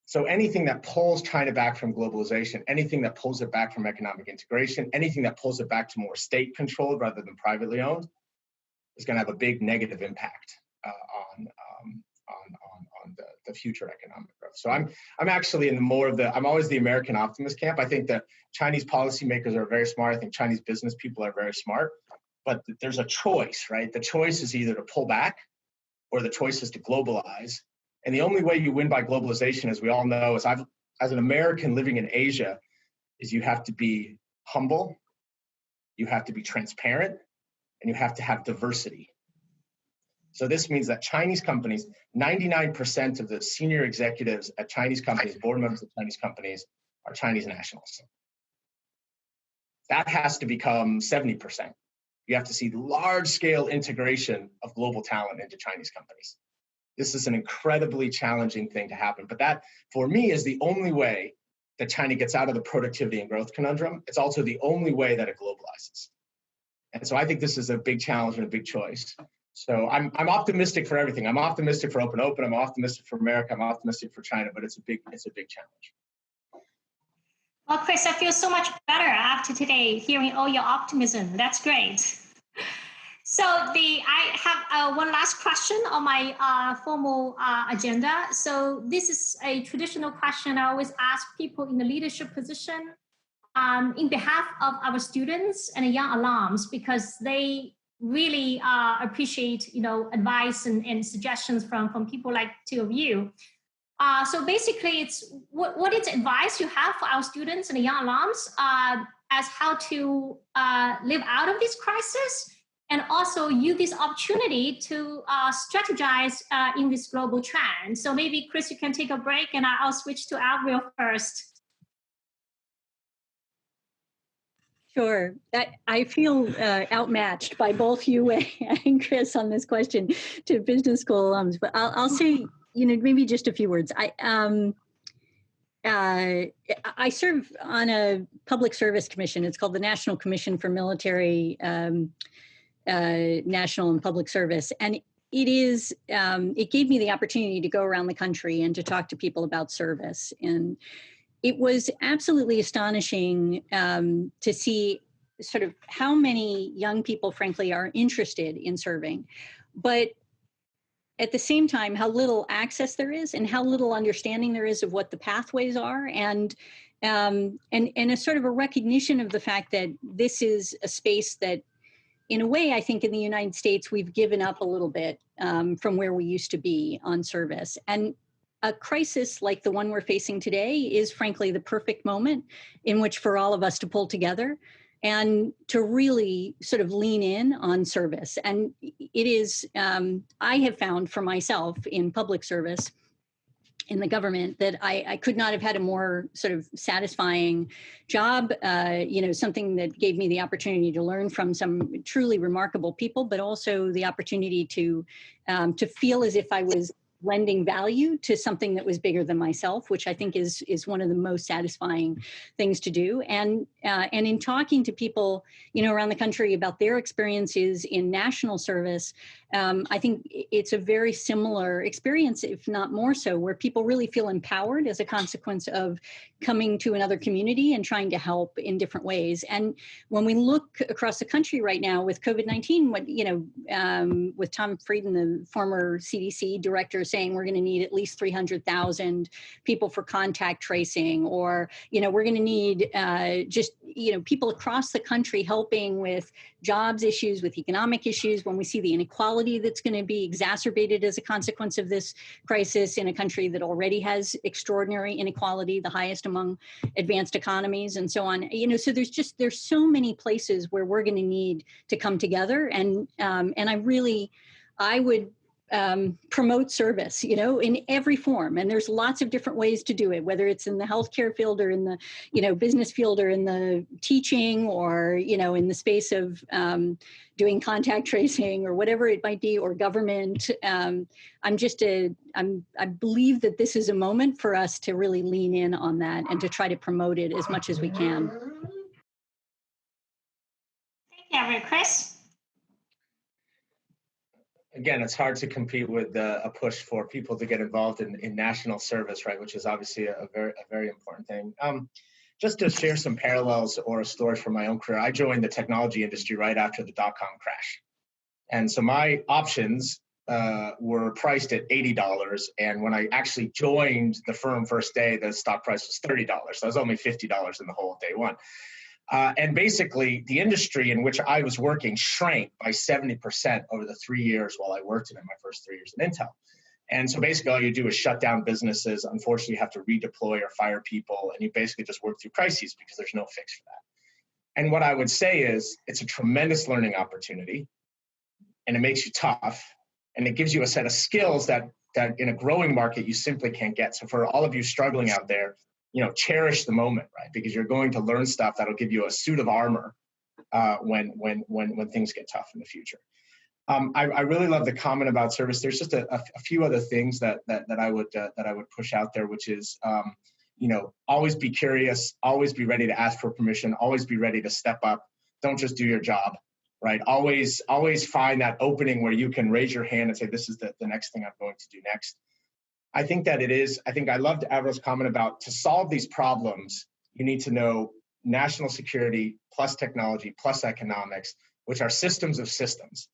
So anything that pulls China back from globalization, anything that pulls it back from economic integration, anything that pulls it back to more state-controlled rather than privately owned, is going to have a big negative impact on the future economic growth. So I'm actually in I'm always the American optimist camp. I think that Chinese policymakers are very smart. I think Chinese business people are very smart. But there's a choice, right? The choice is either to pull back or the choice is to globalize. And the only way you win by globalization, as we all know, as an American living in Asia, is you have to be humble, you have to be transparent, and you have to have diversity. So this means that Chinese companies, 99% of the senior executives at Chinese companies, board members of Chinese companies, are Chinese nationals. That has to become 70%. You have to see large-scale integration of global talent into Chinese companies. This is an incredibly challenging thing to happen. But that, for me, is the only way that China gets out of the productivity and growth conundrum. It's also the only way that it globalizes. And so I think this is a big challenge and a big choice. So I'm optimistic for everything. I'm optimistic for open. I'm optimistic for America. I'm optimistic for China, but it's a big challenge. Well, Chris, I feel so much better after today hearing all your optimism. That's great. So I have one last question on my formal agenda. So this is a traditional question I always ask people in the leadership position in behalf of our students and young alums, because they really appreciate, advice and suggestions from people like two of you. So basically, it's what is advice you have for our students and the young alums as how to live out of this crisis, and also use this opportunity to strategize in this global trend. So maybe, Chris, you can take a break, and I'll switch to Avril first. Sure. I feel outmatched by both you and Chris on this question to business school alums, but I'll say, maybe just a few words. I serve on a public service commission. It's called the National Commission for Military, National and Public Service. And it gave me the opportunity to go around the country and to talk to people about service. And it was absolutely astonishing to see sort of how many young people, frankly, are interested in serving, but at the same time, how little access there is and how little understanding there is of what the pathways are, and a sort of a recognition of the fact that this is a space that, in a way, I think in the United States, we've given up a little bit from where we used to be on service. And a crisis like the one we're facing today is, frankly, the perfect moment in which for all of us to pull together and to really sort of lean in on service. And it is, I have found for myself in public service, in the government, that I could not have had a more sort of satisfying job, something that gave me the opportunity to learn from some truly remarkable people, but also the opportunity to feel as if I was lending value to something that was bigger than myself, which I think is one of the most satisfying things to do. And in talking to people, around the country about their experiences in national service, I think it's a very similar experience, if not more so, where people really feel empowered as a consequence of coming to another community and trying to help in different ways. And when we look across the country right now with COVID-19, with Tom Frieden, the former CDC director, saying we're going to need at least 300,000 people for contact tracing, or, we're going to need people across the country helping with jobs issues, with economic issues, when we see the inequality that's going to be exacerbated as a consequence of this crisis in a country that already has extraordinary inequality, the highest among advanced economies, and so on. So there's so many places where we're going to need to come together, and I would promote service, in every form. And there's lots of different ways to do it, whether it's in the healthcare field or in the, business field or in the teaching or, in the space of doing contact tracing or whatever it might be, or government. I believe that this is a moment for us to really lean in on that and to try to promote it as much as we can. Thank you, Chris. Again, it's hard to compete with a push for people to get involved in national service, right? Which is obviously a very important thing. Just to share some parallels or a story from my own career, I joined the technology industry right after the dot-com crash. And so my options were priced at $80. And when I actually joined the firm first day, the stock price was $30. So it was only $50 in the whole day one. And basically, the industry in which I was working shrank by 70% over the 3 years while I worked in it, my first 3 years in Intel. And so basically, all you do is shut down businesses. Unfortunately, you have to redeploy or fire people, and you basically just work through crises because there's no fix for that. And what I would say is it's a tremendous learning opportunity, and it makes you tough, and it gives you a set of skills that in a growing market you simply can't get. So for all of you struggling out there, cherish the moment, right? Because you're going to learn stuff that'll give you a suit of armor when things get tough in the future. I really love the comment about service. There's just a few other things that I would push out there, which is always be curious, always be ready to ask for permission, always be ready to step up. Don't just do your job. right? Always find that opening where you can raise your hand and say, this is the next thing I'm going to do next. I think I loved Avril's comment about, to solve these problems, you need to know national security plus technology plus economics, which are systems of systems.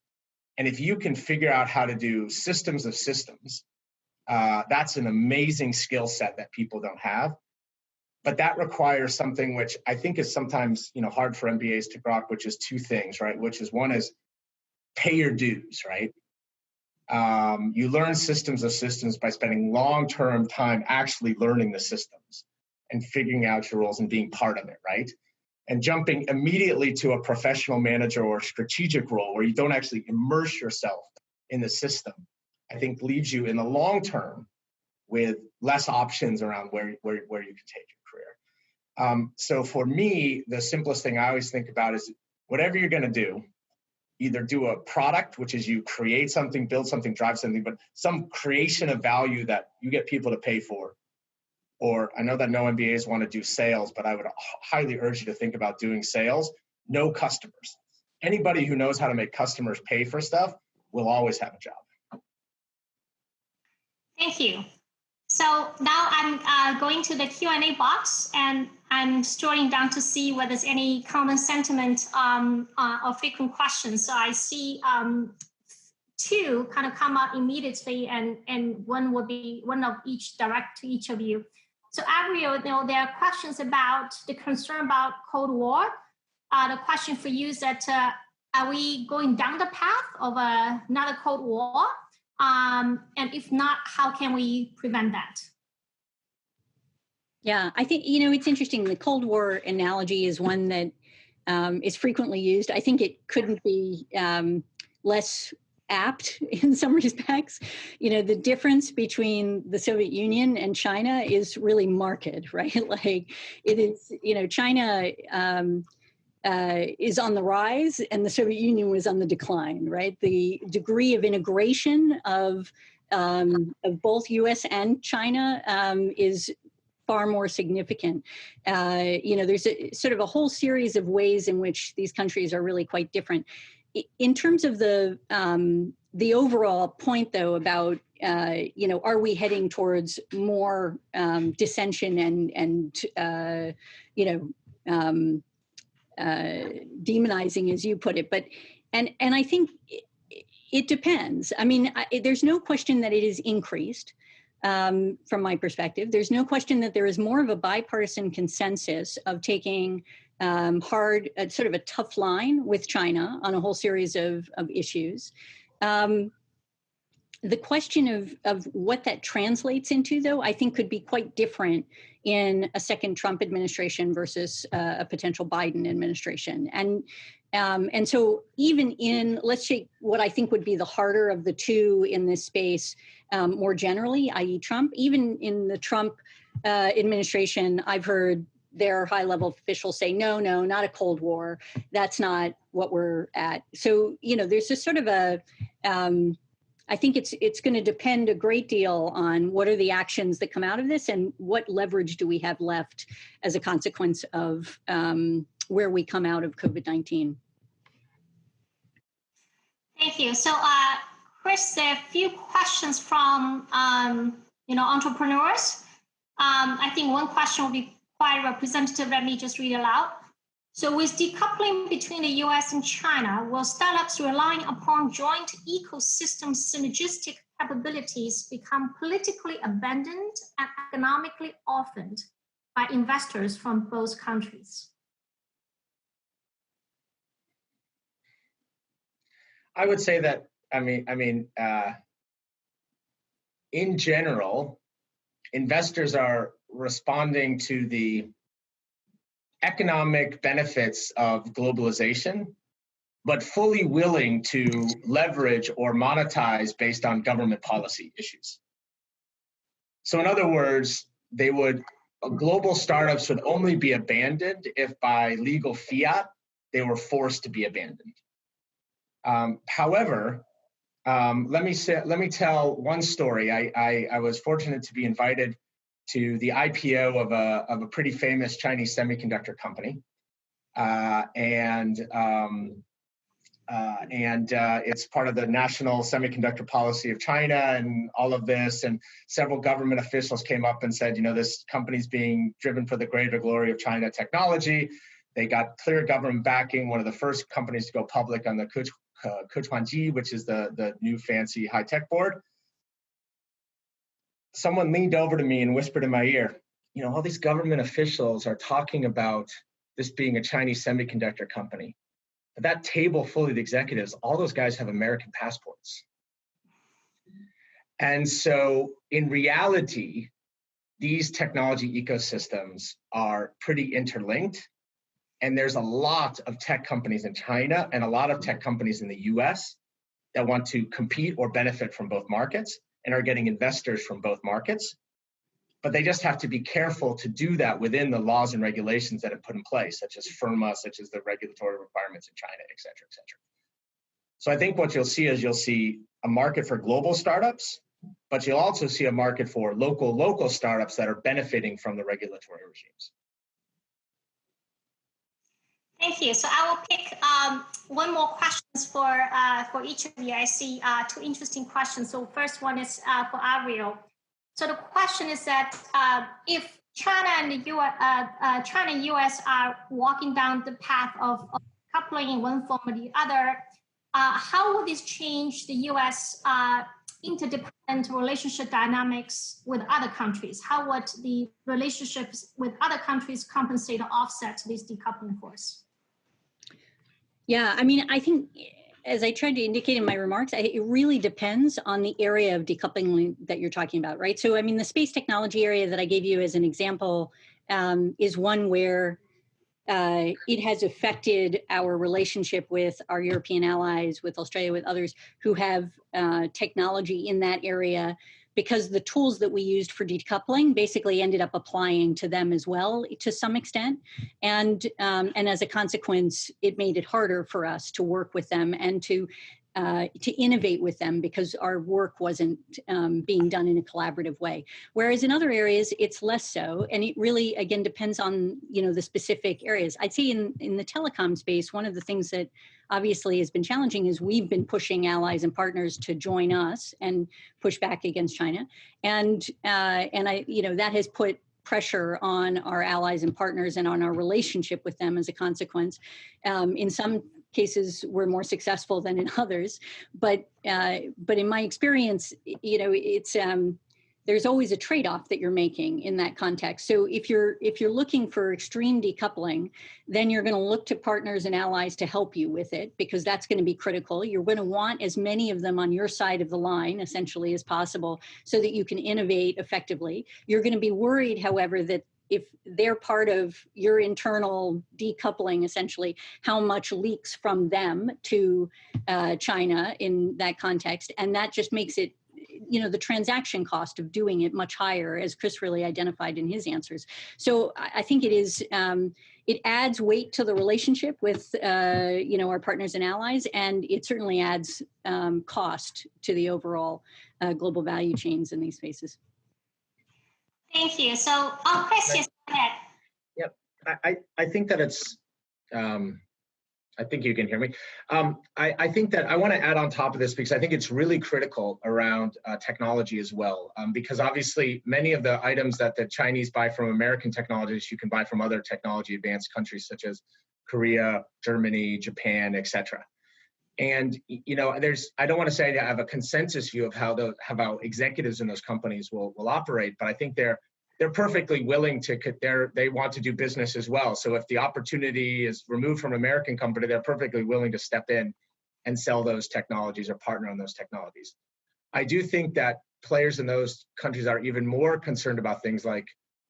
And if you can figure out how to do systems of systems, that's an amazing skill set that people don't have. But that requires something which I think is sometimes, hard for MBAs to grok, which is two things, right? Which is, one is pay your dues, right? You learn systems of systems by spending long-term time actually learning the systems and figuring out your roles and being part of it, right? And jumping immediately to a professional manager or strategic role where you don't actually immerse yourself in the system, I think leaves you in the long term with less options around where you can take your career. So for me, the simplest thing I always think about is, whatever you're going to do, either do a product, which is you create something, build something, drive something, but some creation of value that you get people to pay for. Or I know that no MBAs want to do sales, but I would highly urge you to think about doing sales. No customers. Anybody who knows how to make customers pay for stuff will always have a job. Thank you. So now I'm going to the Q&A box, and I'm scrolling down to see whether there's any common sentiment or frequent questions. So I see two kind of come out immediately, and one will be one of each direct to each of you. So Avril, there are questions about the concern about Cold War. The question for you is that are we going down the path of another Cold War? And if not, how can we prevent that? Yeah, I think, it's interesting. The Cold War analogy is one that is frequently used. I think it couldn't be less apt in some respects. The difference between the Soviet Union and China is really marked, right? Like, it is, China is on the rise and the Soviet Union was on the decline, right? The degree of integration of both US and China is far more significant. There's sort of a whole series of ways in which these countries are really quite different. In terms of the overall point, though, about are we heading towards more dissension and demonizing, as you put it? But and I think it depends. I mean, there's no question that it is increased. From my perspective, there's no question that there is more of a bipartisan consensus of taking hard, sort of a tough line with China on a whole series of issues. The question of what that translates into, though, I think could be quite different in a second Trump administration versus a potential Biden administration. And so even in, let's say, what I think would be the harder of the two in this space, more generally, i.e. Trump, even in the Trump administration, I've heard their high-level officials say, no, not a Cold War. That's not what we're at. So, there's a sort of I think it's going to depend a great deal on what are the actions that come out of this and what leverage do we have left as a consequence of where we come out of COVID-19. Thank you. So, Chris, there are a few questions from entrepreneurs. I think one question will be quite representative. Let me just read it aloud. So with decoupling between the US and China, will startups relying upon joint ecosystem synergistic capabilities become politically abandoned and economically orphaned by investors from both countries? I would say that, in general, investors are responding to the economic benefits of globalization, but fully willing to leverage or monetize based on government policy issues. So in other words, global startups would only be abandoned if by legal fiat, they were forced to be abandoned. However, let me tell one story. I was fortunate to be invited to the IPO of a pretty famous Chinese semiconductor company, and It's part of the national semiconductor policy of China and all of this. And several government officials came up and said, this company's being driven for the greater glory of China technology. They got clear government backing, one of the first companies to go public on the Kechuanji, which is the new fancy high-tech board. Someone leaned over to me and whispered in my ear, all these government officials are talking about this being a Chinese semiconductor company. But that table full of executives, all those guys have American passports. And so in reality, these technology ecosystems are pretty interlinked. And there's a lot of tech companies in China and a lot of tech companies in the US that want to compete or benefit from both markets and are getting investors from both markets. But they just have to be careful to do that within the laws and regulations that have put in place, such as FIRMA, such as the regulatory requirements in China, et cetera, et cetera. So I think what you'll see a market for global startups, but you'll also see a market for local startups that are benefiting from the regulatory regimes. Thank you. So I will pick one more questions for each of you. I see two interesting questions. So first one is for Avril. So the question is that if China and the US are walking down the path of coupling in one form or the other, how would this change the US interdependent relationship dynamics with other countries? How would the relationships with other countries compensate or offset this decoupling force? Yeah, I think, as I tried to indicate in my remarks, it really depends on the area of decoupling that you're talking about, right? So, the space technology area that I gave you as an example is one where it has affected our relationship with our European allies, with Australia, with others who have technology in that area, because the tools that we used for decoupling basically ended up applying to them as well to some extent. And as a consequence, it made it harder for us to work with them and to innovate with them because our work wasn't being done in a collaborative way. Whereas in other areas, it's less so. And it really, again, depends on, the specific areas. I'd say in the telecom space, one of the things that obviously has been challenging is we've been pushing allies and partners to join us and push back against China. And that has put pressure on our allies and partners and on our relationship with them as a consequence. In some cases, we're more successful than in others, but in my experience, it's there's always a trade-off that you're making in that context. So if you're looking for extreme decoupling, then you're going to look to partners and allies to help you with it, because that's going to be critical. You're going to want as many of them on your side of the line, essentially, as possible, so that you can innovate effectively. You're going to be worried, however, that if they're part of your internal decoupling, essentially, how much leaks from them to China in that context. And that just makes it, the transaction cost of doing it much higher, as Chris really identified in his answers. So I think it is, it adds weight to the relationship with, our partners and allies, and it certainly adds cost to the overall global value chains in these spaces. Thank you. So, Chris, yes, go ahead. Yep, I think that it's, I think you can hear me. I think that I want to add on top of this, because I think it's really critical around technology as well, because obviously many of the items that the Chinese buy from American technologies, you can buy from other technology advanced countries such as Korea, Germany, Japan, et cetera. And, I don't want to say I have a consensus view of how executives in those companies will operate, but I think they're perfectly willing to, they want to do business as well. So if the opportunity is removed from an American company, they're perfectly willing to step in and sell those technologies or partner on those technologies. I do think that players in those countries are even more concerned about things like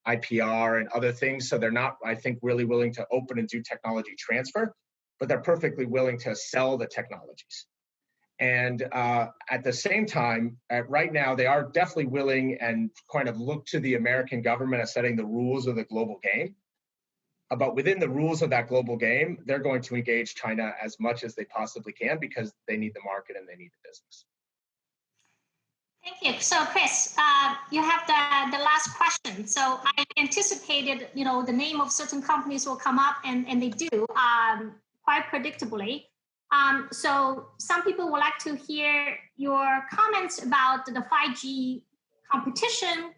IPR and other things. So they're not, I think, really willing to open and do technology transfer, but they're perfectly willing to sell the technologies. And at the same time, right now, they are definitely willing and kind of look to the American government as setting the rules of the global game. But within the rules of that global game, they're going to engage China as much as they possibly can, because they need the market and they need the business. Thank you. So, Chris, you have the last question. So I anticipated, the name of certain companies will come up, and they do quite predictably. So some people would like to hear your comments about the 5G competition,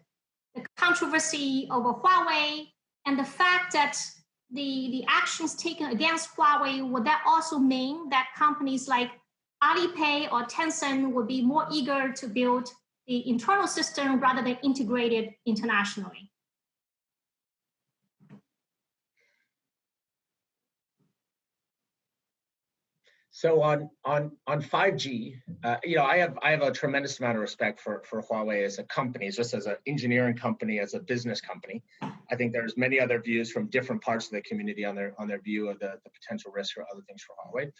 the controversy over Huawei, and the fact that the actions taken against Huawei, would that also mean that companies like Alipay or Tencent would be more eager to build the internal system rather than integrate it internationally? So on 5G, I have a tremendous amount of respect for Huawei as a company, just as an engineering company, as a business company. I think there's many other views from different parts of the community on their view of the potential risks or other things for Huawei.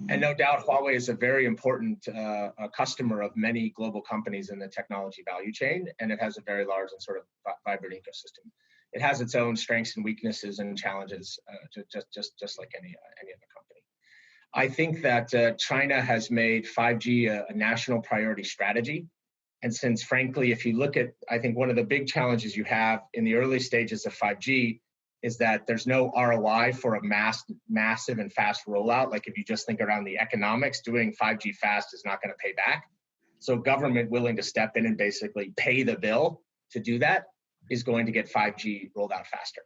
And no doubt, Huawei is a very important customer of many global companies in the technology value chain, and it has a very large and sort of vibrant ecosystem. It has its own strengths and weaknesses and challenges, just like any other company. I think that China has made 5G a national priority strategy. And since, frankly, if you look at, I think one of the big challenges you have in the early stages of 5G is that there's no ROI for a massive and fast rollout. Like if you just think around the economics, doing 5G fast is not going to pay back. So government willing to step in and basically pay the bill to do that is going to get 5G rolled out faster.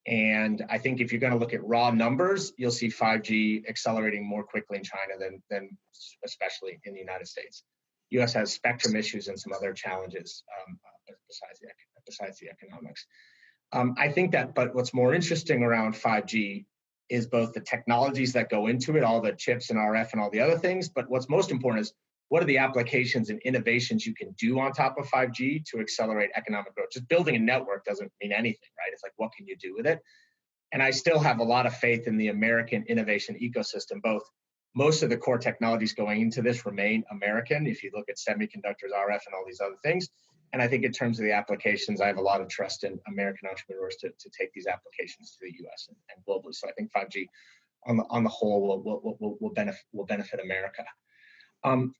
And I think if you're going to look at raw numbers, you'll see 5G accelerating more quickly in China than especially in the United States. U.S. has spectrum issues and some other challenges besides the economics. I think that, but what's more interesting around 5G is both the technologies that go into it, all the chips and RF and all the other things, but what's most important is what are the applications and innovations you can do on top of 5G to accelerate economic growth? Just building a network doesn't mean anything, right? It's like, what can you do with it? And I still have a lot of faith in the American innovation ecosystem. Most of the core technologies going into this remain American. If you look at semiconductors, RF, and all these other things. And I think in terms of the applications, I have a lot of trust in American entrepreneurs to take these applications to the US and globally. So I think 5G on the whole will benefit America.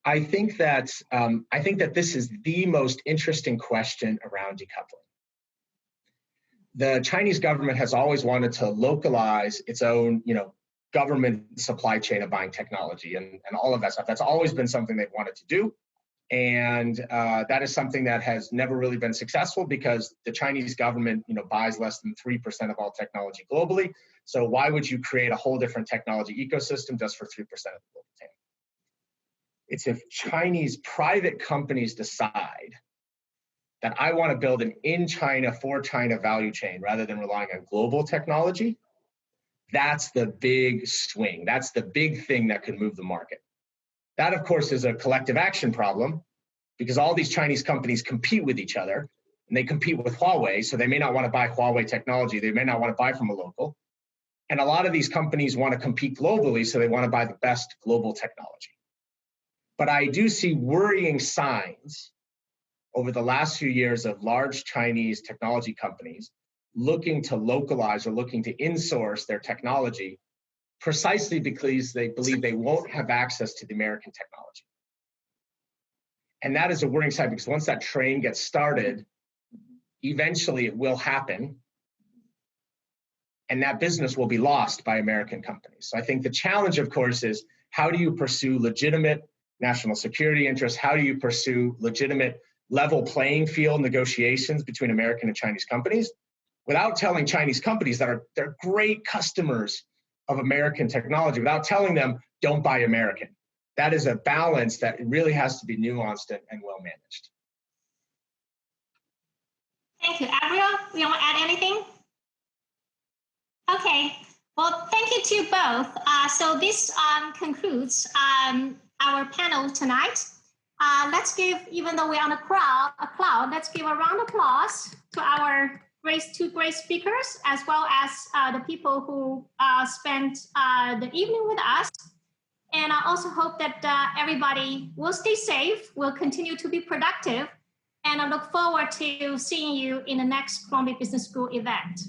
I think that this is the most interesting question around decoupling. The Chinese government has always wanted to localize its own, government supply chain of buying technology and all of that stuff. That's always been something they've wanted to do. And that is something that has never really been successful because the Chinese government, buys less than 3% of all technology globally. So why would you create a whole different technology ecosystem just for 3% of the global TAM? It's if Chinese private companies decide that I want to build an in China, for China value chain rather than relying on global technology, that's the big swing. That's the big thing that could move the market. That, of course, is a collective action problem because all these Chinese companies compete with each other and they compete with Huawei. So they may not want to buy Huawei technology. They may not want to buy from a local. And a lot of these companies want to compete globally. So they want to buy the best global technology. But I do see worrying signs over the last few years of large Chinese technology companies looking to localize or looking to insource their technology precisely because they believe they won't have access to the American technology. And that is a worrying sign because once that train gets started, eventually it will happen. And that business will be lost by American companies. So I think the challenge, of course, is how do you pursue legitimate national security interests? How do you pursue legitimate level playing field negotiations between American and Chinese companies without telling Chinese companies that they're great customers of American technology, without telling them, don't buy American? That is a balance that really has to be nuanced and well managed. Thank you. Avril, you want to add anything? Okay. Well, thank you to both. So this concludes our panel tonight. Let's give, even though we're on a cloud, let's give a round of applause to our two great speakers, as well as the people who spent the evening with us. And I also hope that everybody will stay safe, will continue to be productive, and I look forward to seeing you in the next Columbia Business School event.